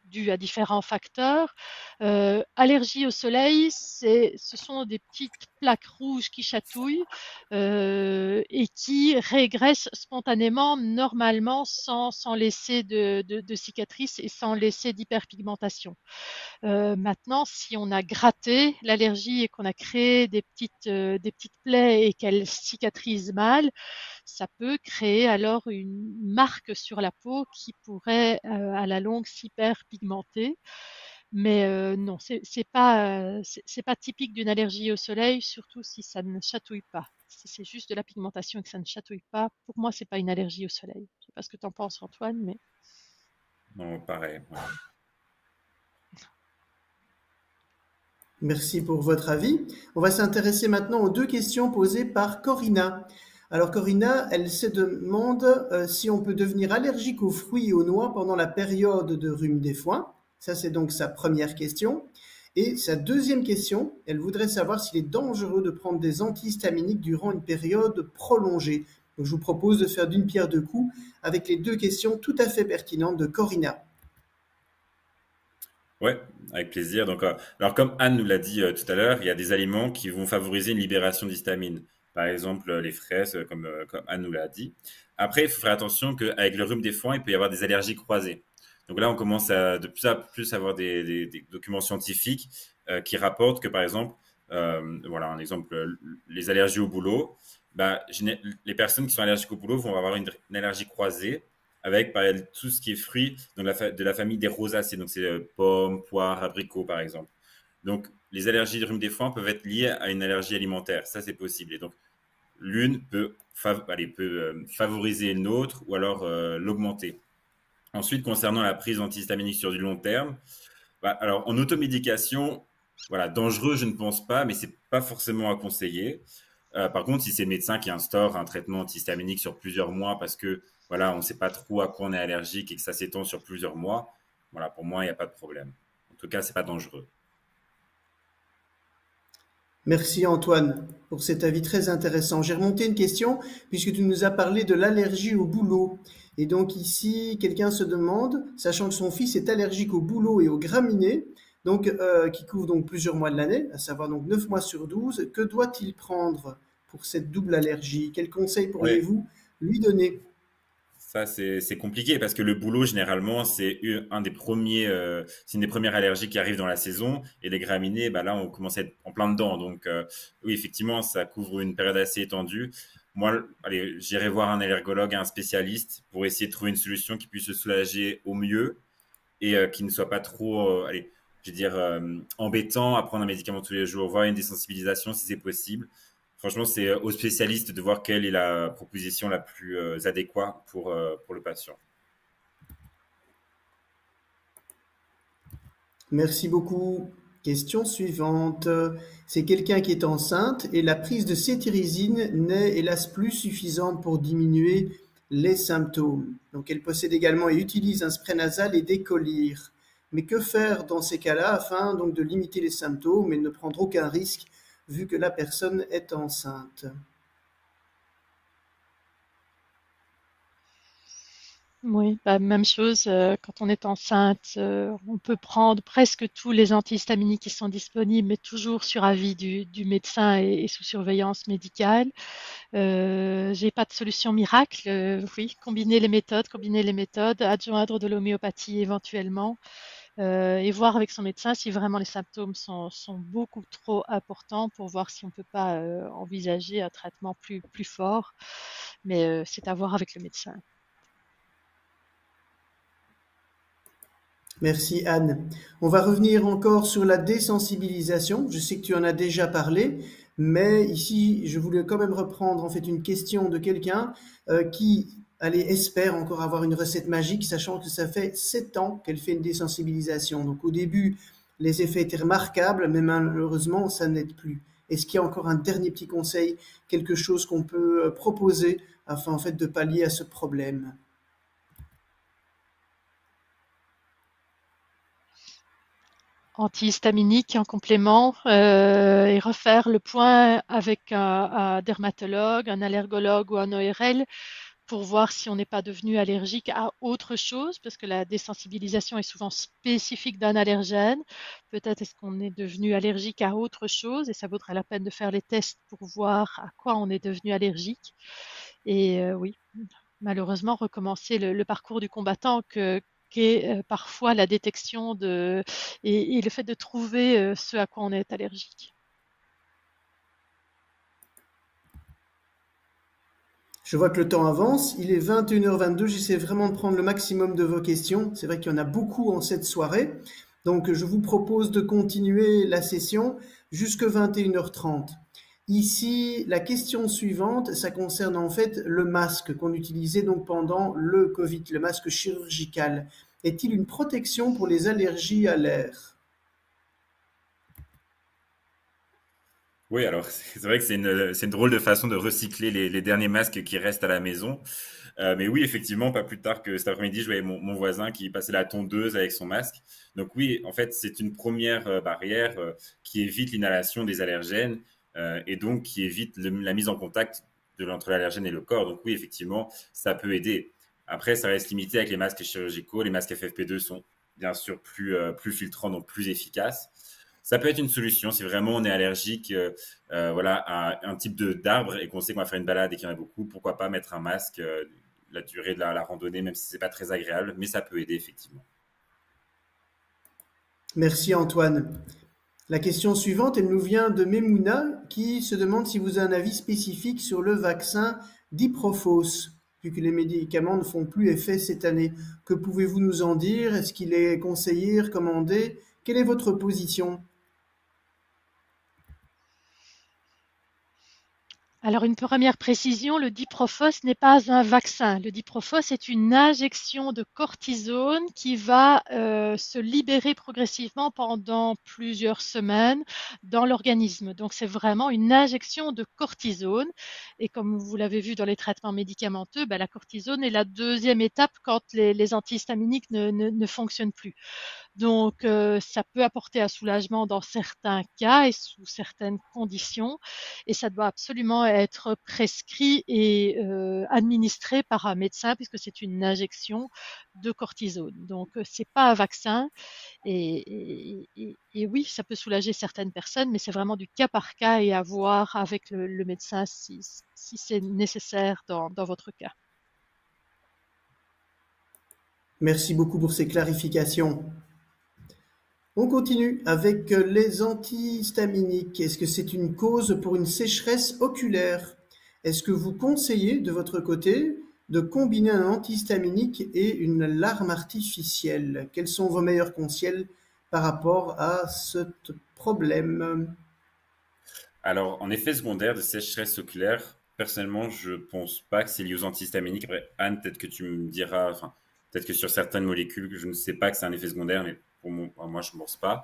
dû à différents facteurs. Allergie au soleil, ce sont des petites plaques rouges qui chatouillent et qui régressent spontanément, normalement, sans laisser de cicatrices et sans laisser d'hyperpigmentation. Maintenant, si on a gratté l'allergie et qu'on a créé des petites plaies et qu'elles cicatrisent mal, ça peut créer alors une marque sur la peau qui pourrait à la longue s'hyperpigmenter. Mais non, c'est pas typique d'une allergie au soleil, surtout si ça ne chatouille pas. Si c'est juste de la pigmentation et que ça ne chatouille pas, pour moi, c'est pas une allergie au soleil. Je sais pas ce que tu en penses, Antoine, mais Non, pareil. Ouais. Merci pour votre avis. On va s'intéresser maintenant aux deux questions posées par Corinna. Alors Corinna, elle se demande si on peut devenir allergique aux fruits et aux noix pendant la période de rhume des foins. Ça, c'est donc sa première question. Et sa deuxième question, elle voudrait savoir s'il est dangereux de prendre des antihistaminiques durant une période prolongée. Donc, je vous propose de faire d'une pierre deux coups avec les deux questions tout à fait pertinentes de Corinna. Ouais, avec plaisir. Donc, alors comme Anne nous l'a dit tout à l'heure, il y a des aliments qui vont favoriser une libération d'histamine. Par exemple, les fraises, comme Anne nous l'a dit. Après, il faut faire attention qu'avec le rhume des foins, il peut y avoir des allergies croisées. Donc là, on commence à de plus en plus avoir des documents scientifiques qui rapportent que, par exemple, voilà un exemple, les allergies au boulot, bah, les personnes qui sont allergiques au boulot vont avoir une allergie croisée avec par exemple, tout ce qui est fruits donc de la famille des rosacées. Donc, c'est pommes, poires, abricots, par exemple. Donc, les allergies de rhume des foins peuvent être liées à une allergie alimentaire. Ça, c'est possible. Et donc, l'une peut favoriser une autre ou alors l'augmenter. Ensuite, concernant la prise d'antihistaminique sur du long terme, bah, alors en automédication, Voilà, dangereux, je ne pense pas, mais c'est pas forcément à conseiller. Par contre, si c'est le médecin qui instaure un traitement antihistaminique sur plusieurs mois parce que voilà, on ne sait pas trop à quoi on est allergique et que ça s'étend sur plusieurs mois, voilà, pour moi, il n'y a pas de problème. En tout cas, c'est pas dangereux. Merci Antoine pour cet avis très intéressant. J'ai remonté une question puisque tu nous as parlé de l'allergie au bouleau. Et donc ici, quelqu'un se demande, sachant que son fils est allergique au bouleau et aux graminées, donc qui couvrent donc plusieurs mois de l'année, à savoir donc 9 mois sur 12, que doit-il prendre pour cette double allergie? Quels conseils Ouais, pourriez-vous lui donner? ça c'est compliqué parce que le boulot généralement un des premiers, c'est une des premières allergies qui arrivent dans la saison et les graminées, bah là on commence à être en plein dedans. Donc oui effectivement ça couvre une période assez étendue. Moi, allez, j'irai voir un allergologue, un spécialiste pour essayer de trouver une solution qui puisse se soulager au mieux et qui ne soit pas trop, allez, je veux dire, embêtant à prendre un médicament tous les jours, voir une désensibilisation si c'est possible. Franchement, c'est aux spécialistes de voir quelle est la proposition la plus adéquate pour le patient. Merci beaucoup. Question suivante. C'est quelqu'un qui est enceinte et la prise de cétirizine n'est hélas plus suffisante pour diminuer les symptômes. Donc elle possède également et utilise un spray nasal et des collyres. Mais que faire dans ces cas-là afin donc de limiter les symptômes et de ne prendre aucun risque vu que la personne est enceinte? Oui, bah, même chose, quand on est enceinte, on peut prendre presque tous les antihistaminiques qui sont disponibles, mais toujours sur avis du médecin et sous surveillance médicale. J'ai pas de solution miracle. Oui, combiner les méthodes, adjoindre de l'homéopathie éventuellement, et voir avec son médecin si vraiment les symptômes sont beaucoup trop importants pour voir si on peut pas envisager un traitement plus fort. Mais c'est à voir avec le médecin. Merci Anne. On va revenir encore sur la désensibilisation. Je sais que tu en as déjà parlé, mais ici, je voulais quand même reprendre en fait une question de quelqu'un qui allez, espère encore avoir une recette magique, sachant que ça fait 7 ans qu'elle fait une désensibilisation. Donc au début, les effets étaient remarquables, mais malheureusement, ça n'aide plus. Est-ce qu'il y a encore un dernier petit conseil, quelque chose qu'on peut proposer afin en fait de pallier à ce problème? Antihistaminique en complément, et refaire le point avec un dermatologue, un allergologue ou un ORL pour voir si on n'est pas devenu allergique à autre chose, parce que la désensibilisation est souvent spécifique d'un allergène. Peut-être est-ce qu'on est devenu allergique à autre chose et ça vaudrait la peine de faire les tests pour voir à quoi on est devenu allergique. Et oui, malheureusement, recommencer le parcours du combattant qu'est parfois la détection et le fait de trouver ce à quoi on est allergique. Je vois que le temps avance, il est 21h22, j'essaie vraiment de prendre le maximum de vos questions. C'est vrai qu'il y en a beaucoup en cette soirée. Donc je vous propose de continuer la session jusqu'à 21h30. Ici, la question suivante, ça concerne en fait le masque qu'on utilisait donc pendant le Covid, le masque chirurgical. Est-il une protection pour les allergies à l'air? Oui, alors c'est vrai que c'est une drôle de façon de recycler les derniers masques qui restent à la maison. Mais oui, effectivement, pas plus tard que cet après-midi, je voyais mon voisin qui passait la tondeuse avec son masque. Donc oui, en fait, c'est une première barrière qui évite l'inhalation des allergènes et donc qui évite la mise en contact entre l'allergène et le corps. Donc oui, effectivement, ça peut aider. Après, ça reste limité avec les masques chirurgicaux. Les masques FFP2 sont bien sûr plus filtrants, donc plus efficaces. Ça peut être une solution si vraiment on est allergique voilà, à un type d'arbre et qu'on sait qu'on va faire une balade et qu'il y en a beaucoup. Pourquoi pas mettre un masque la durée de la randonnée, même si c'est pas très agréable, mais ça peut aider effectivement. Merci Antoine. La question suivante, elle nous vient de Memouna qui se demande si vous avez un avis spécifique sur le vaccin d'Iprofos, vu que les médicaments ne font plus effet cette année. Que pouvez-vous nous en dire? Est-ce qu'il est conseillé, recommandé? Quelle est votre position? Alors, une première précision, le diprofos n'est pas un vaccin. Le diprofos est une injection de cortisone qui va se libérer progressivement pendant plusieurs semaines dans l'organisme. Donc, c'est vraiment une injection de cortisone. Et comme vous l'avez vu dans les traitements médicamenteux, la cortisone est la deuxième étape quand les antihistaminiques ne fonctionnent plus. Donc, ça peut apporter un soulagement dans certains cas et sous certaines conditions, et ça doit absolument être prescrit et administré par un médecin puisque c'est une injection de cortisone. Donc, c'est pas un vaccin et oui, ça peut soulager certaines personnes, mais c'est vraiment du cas par cas et à voir avec le médecin si c'est nécessaire dans votre cas. Merci beaucoup pour ces clarifications. On continue avec les antihistaminiques. Est-ce que c'est une cause pour une sécheresse oculaire? Est-ce que vous conseillez de votre côté de combiner un antihistaminique et une larme artificielle? Quels sont vos meilleurs conseils par rapport à ce problème? Alors, en effet secondaire de sécheresse oculaire, personnellement, je pense pas que c'est lié aux antihistaminiques. Après, Anne, peut-être que tu me diras, enfin, peut-être que sur certaines molécules, je ne sais pas que c'est un effet secondaire, mais pour moi, je ne pense pas.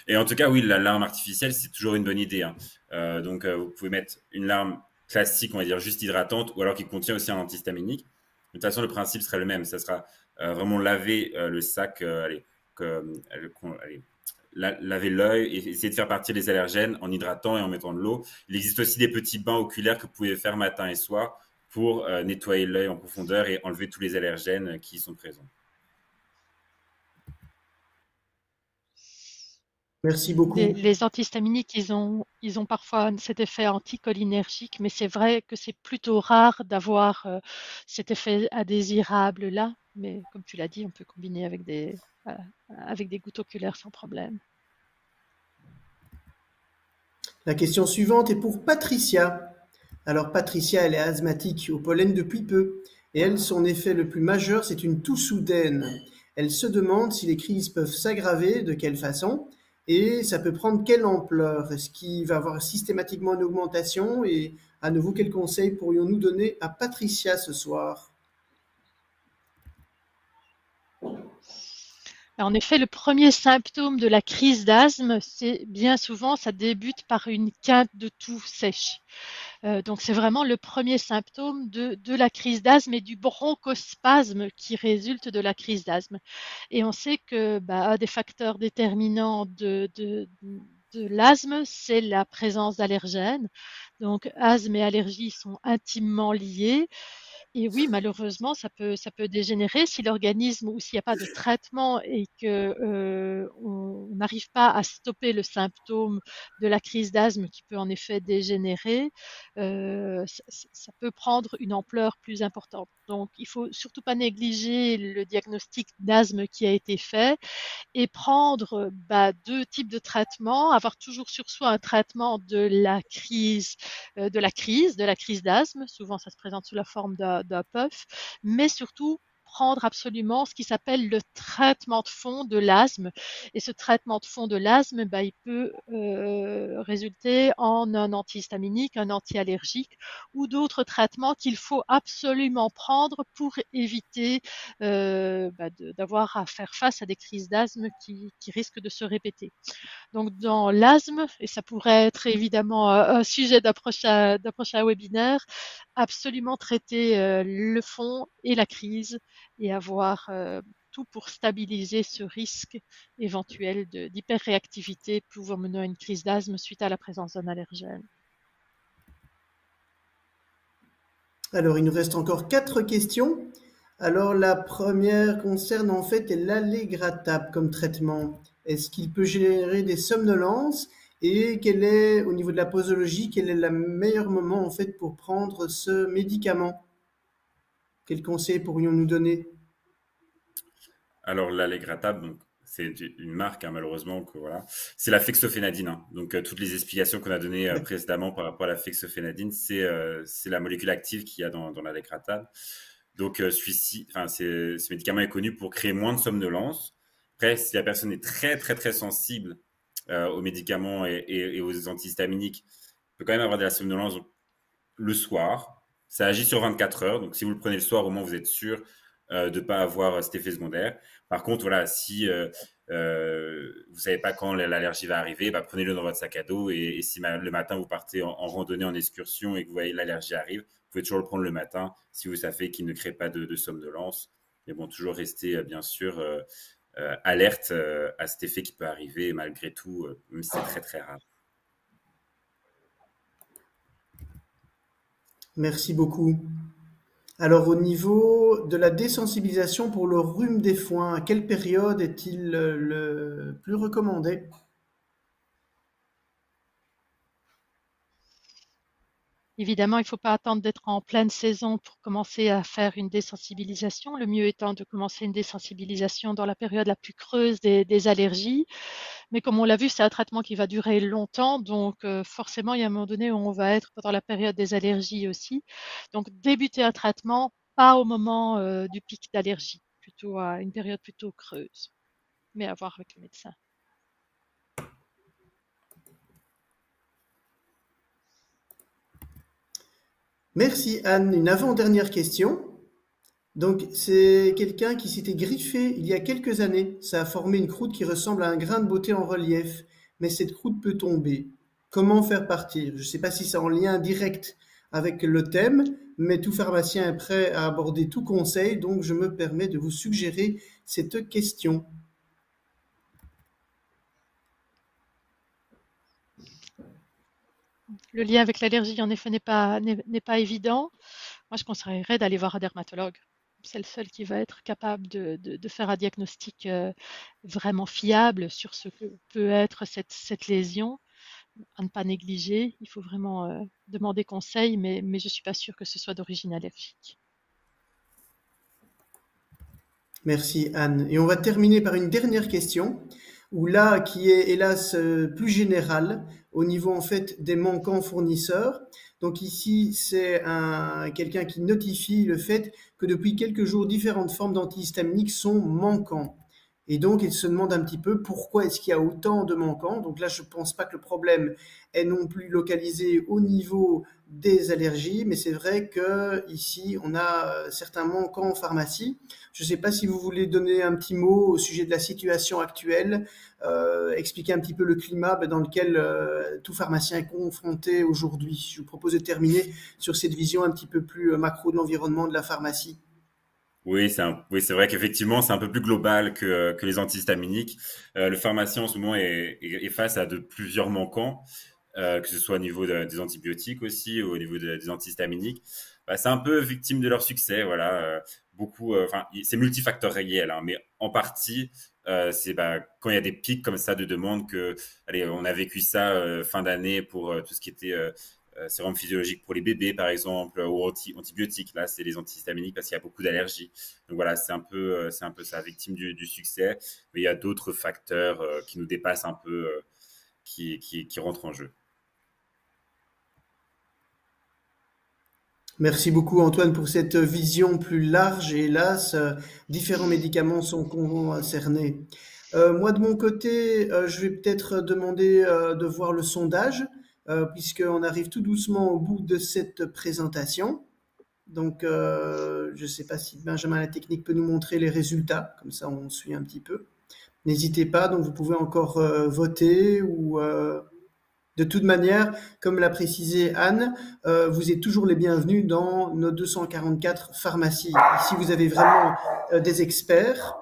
Et en tout cas, oui, la larme artificielle, c'est toujours une bonne idée, hein. Donc, vous pouvez mettre une larme classique, on va dire juste hydratante, ou alors qui contient aussi un antihistaminique. De toute façon, le principe serait le même. Ça sera vraiment laver le sac, allez, laver l'œil et essayer de faire partir les allergènes en hydratant et en mettant de l'eau. Il existe aussi des petits bains oculaires que vous pouvez faire matin et soir pour nettoyer l'œil en profondeur et enlever tous les allergènes qui y sont présents. Merci beaucoup. Les antihistaminiques, ils ont parfois cet effet anticholinergique, mais c'est vrai que c'est plutôt rare d'avoir cet effet indésirable là. Mais comme tu l'as dit, on peut combiner avec des gouttes oculaires sans problème. La question suivante est pour Patricia. Alors Patricia, elle est asthmatique au pollen depuis peu. Et elle, son effet le plus majeur, c'est une toux soudaine. Elle se demande si les crises peuvent s'aggraver, de quelle façon, et ça peut prendre quelle ampleur. Est-ce qu'il va y avoir systématiquement une augmentation? Et à nouveau, quels conseils pourrions-nous donner à Patricia ce soir? En effet, le premier symptôme de la crise d'asthme, c'est bien souvent, ça débute par une quinte de toux sèche. Donc c'est vraiment le premier symptôme de la crise d'asthme et du bronchospasme qui résulte de la crise d'asthme. Et on sait que un des facteurs déterminants de l'asthme, c'est la présence d'allergènes. Donc asthme et allergie sont intimement liés. Et oui, malheureusement, ça peut dégénérer si l'organisme ou s'il n'y a pas de traitement et que on n'arrive pas à stopper le symptôme de la crise d'asthme qui peut en effet dégénérer, ça peut prendre une ampleur plus importante. Donc, il faut surtout pas négliger le diagnostic d'asthme qui a été fait et prendre deux types de traitements, avoir toujours sur soi un traitement de la crise d'asthme. Souvent, ça se présente sous la forme d'un puff, mais surtout prendre absolument ce qui s'appelle le traitement de fond de l'asthme. Et ce traitement de fond de l'asthme, il peut résulter en un antihistaminique, un antiallergique ou d'autres traitements qu'il faut absolument prendre pour éviter d'avoir à faire face à des crises d'asthme qui risquent de se répéter. Donc dans l'asthme, et ça pourrait être évidemment un sujet d'un prochain webinaire, absolument traiter le fond et la crise et avoir tout pour stabiliser ce risque éventuel d'hyperréactivité pouvant mener à une crise d'asthme suite à la présence d'un allergène. Alors, il nous reste encore 4 questions. Alors, la première concerne en fait l'allégratab comme traitement. Est-ce qu'il peut générer des somnolences? Et quel est, au niveau de la posologie, quel est le meilleur moment en fait pour prendre ce médicament? Quels conseils pourrions-nous donner? Alors, l'Allegratab, donc, c'est une marque, hein, malheureusement, que voilà. C'est la fexofénadine, hein. Donc, toutes les explications qu'on a données précédemment par rapport à la fexofénadine, c'est la molécule active qu'il y a dans l'Allegratab. Donc, ce médicament est connu pour créer moins de somnolence. Après, si la personne est très, très, très sensible aux médicaments et aux antihistaminiques, peut quand même avoir de la somnolence. Donc, le soir. Ça agit sur 24 heures. Donc, si vous le prenez le soir, au moins, vous êtes sûr de ne pas avoir cet effet secondaire. Par contre, voilà, si vous savez pas quand l'allergie va arriver, bah, prenez-le dans votre sac à dos. Et si le matin, vous partez en randonnée, en excursion et que vous voyez l'allergie arrive, vous pouvez toujours le prendre le matin si vous savez qu'il ne crée pas de somnolence. Mais bon, toujours rester, bien sûr, alerte à cet effet qui peut arriver malgré tout, même si c'est très, très rare. Merci beaucoup. Alors, au niveau de la désensibilisation pour le rhume des foins, à quelle période est-il le plus recommandé? Évidemment, il ne faut pas attendre d'être en pleine saison pour commencer à faire une désensibilisation. Le mieux étant de commencer une désensibilisation dans la période la plus creuse des allergies. Mais comme on l'a vu, c'est un traitement qui va durer longtemps. Donc, forcément, il y a un moment donné où on va être pendant la période des allergies aussi. Donc, débuter un traitement, pas au moment du pic d'allergie, plutôt à une période plutôt creuse, mais à voir avec le médecin. Merci Anne. Une avant-dernière question. Donc, c'est quelqu'un qui s'était griffé il y a quelques années. Ça a formé une croûte qui ressemble à un grain de beauté en relief, mais cette croûte peut tomber. Comment faire partir? Je ne sais pas si c'est en lien direct avec le thème, mais tout pharmacien est prêt à aborder tout conseil, donc je me permets de vous suggérer cette question. Le lien avec l'allergie, en effet, n'est pas évident. Moi, je conseillerais d'aller voir un dermatologue. C'est le seul qui va être capable de faire un diagnostic vraiment fiable sur ce que peut être cette lésion, à ne pas négliger. Il faut vraiment demander conseil, mais je ne suis pas sûre que ce soit d'origine allergique. Merci Anne. Et on va terminer par une dernière question, où là, qui est hélas plus générale, au niveau en fait des manquants fournisseurs. Donc ici, c'est quelqu'un qui notifie le fait que depuis quelques jours, différentes formes d'antihistaminiques sont manquants. Et donc, il se demande un petit peu pourquoi est-ce qu'il y a autant de manquants. Donc là, je ne pense pas que le problème est non plus localisé au niveau des allergies, mais c'est vrai que ici, on a certains manquants en pharmacie. Je ne sais pas si vous voulez donner un petit mot au sujet de la situation actuelle, expliquer un petit peu le climat dans lequel tout pharmacien est confronté aujourd'hui. Je vous propose de terminer sur cette vision un petit peu plus macro de l'environnement de la pharmacie. Oui, c'est vrai qu'effectivement, c'est un peu plus global que les antihistaminiques. Le pharmacien en ce moment est face à plusieurs manquants, que ce soit au niveau des antibiotiques aussi, ou au niveau des antihistaminiques. Bah, c'est un peu victime de leur succès, voilà. Enfin, c'est multifactoriel, hein, mais en partie, c'est quand il y a des pics comme ça de demande allez, on a vécu ça fin d'année pour tout ce qui était sérum physiologique pour les bébés, par exemple, ou antibiotiques. Là, c'est les antihistaminiques parce qu'il y a beaucoup d'allergies. Donc voilà, c'est un peu ça, victime du succès. Mais il y a d'autres facteurs qui nous dépassent un peu, qui rentrent en jeu. Merci beaucoup Antoine pour cette vision plus large et hélas, différents médicaments sont concernés. Moi de mon côté, je vais peut-être demander de voir le sondage, puisqu'on arrive tout doucement au bout de cette présentation. Donc, je ne sais pas si Benjamin la technique peut nous montrer les résultats, comme ça on suit un petit peu. N'hésitez pas, donc vous pouvez encore voter ou de toute manière, comme l'a précisé Anne, vous êtes toujours les bienvenus dans nos 244 pharmacies. Ici, vous avez vraiment des experts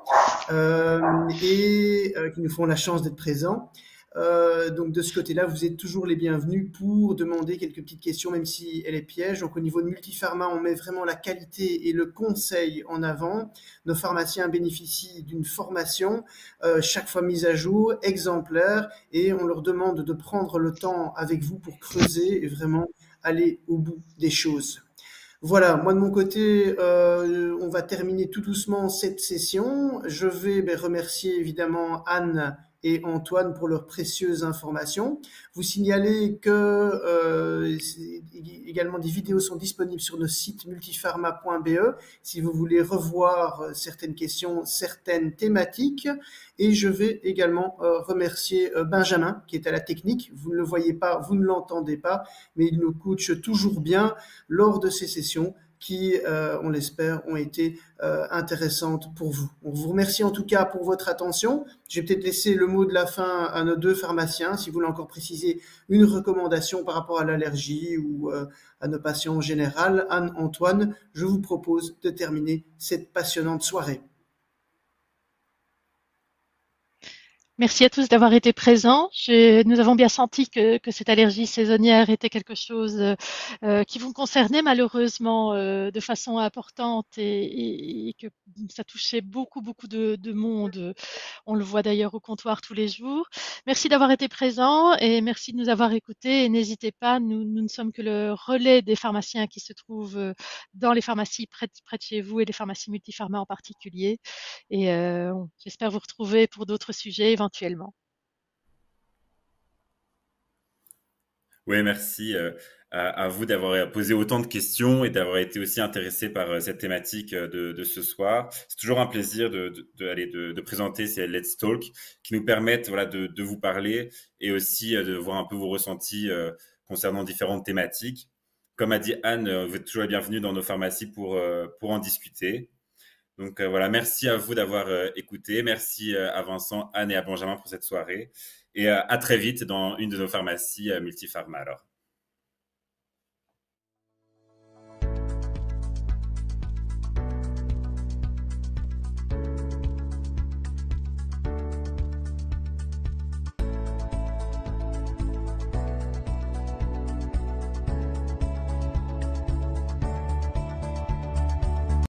et qui nous font la chance d'être présents. Donc de ce côté-là, vous êtes toujours les bienvenus pour demander quelques petites questions, même si elle est piège. Donc au niveau de Multipharma, on met vraiment la qualité et le conseil en avant. Nos pharmaciens bénéficient d'une formation chaque fois mise à jour, exemplaire, et on leur demande de prendre le temps avec vous pour creuser et vraiment aller au bout des choses. Voilà, moi de mon côté, on va terminer tout doucement cette session. Je vais remercier évidemment Anne et Antoine pour leurs précieuses informations. Vous signalez que également des vidéos sont disponibles sur nos sites multipharma.be si vous voulez revoir certaines questions, certaines thématiques. Et je vais également remercier Benjamin qui est à la technique. Vous ne le voyez pas, vous ne l'entendez pas, mais il nous coach toujours bien lors de ces sessions qui, on l'espère, ont été intéressantes pour vous. On vous remercie en tout cas pour votre attention. Je vais peut-être laisser le mot de la fin à nos deux pharmaciens, si vous voulez encore préciser une recommandation par rapport à l'allergie ou à nos patients en général. Anne, Antoine, je vous propose de terminer cette passionnante soirée. Merci à tous d'avoir été présents. Nous avons bien senti que cette allergie saisonnière était quelque chose qui vous concernait malheureusement de façon importante et que ça touchait beaucoup de monde. On le voit d'ailleurs au comptoir tous les jours. Merci d'avoir été présents et merci de nous avoir écoutés. Et n'hésitez pas, nous ne sommes que le relais des pharmaciens qui se trouvent dans les pharmacies près de chez vous et les pharmacies multipharma en particulier. Et j'espère vous retrouver pour d'autres sujets éventuellement. Oui, merci à vous d'avoir posé autant de questions et d'avoir été aussi intéressé par cette thématique de ce soir. C'est toujours un plaisir de présenter ces Let's Talk qui nous permettent voilà, de vous parler et aussi de voir un peu vos ressentis concernant différentes thématiques. Comme a dit Anne, vous êtes toujours la bienvenue dans nos pharmacies pour en discuter. Donc voilà, merci à vous d'avoir écouté. Merci à Vincent, Anne et à Benjamin pour cette soirée. Et à très vite dans une de nos pharmacies multipharma alors.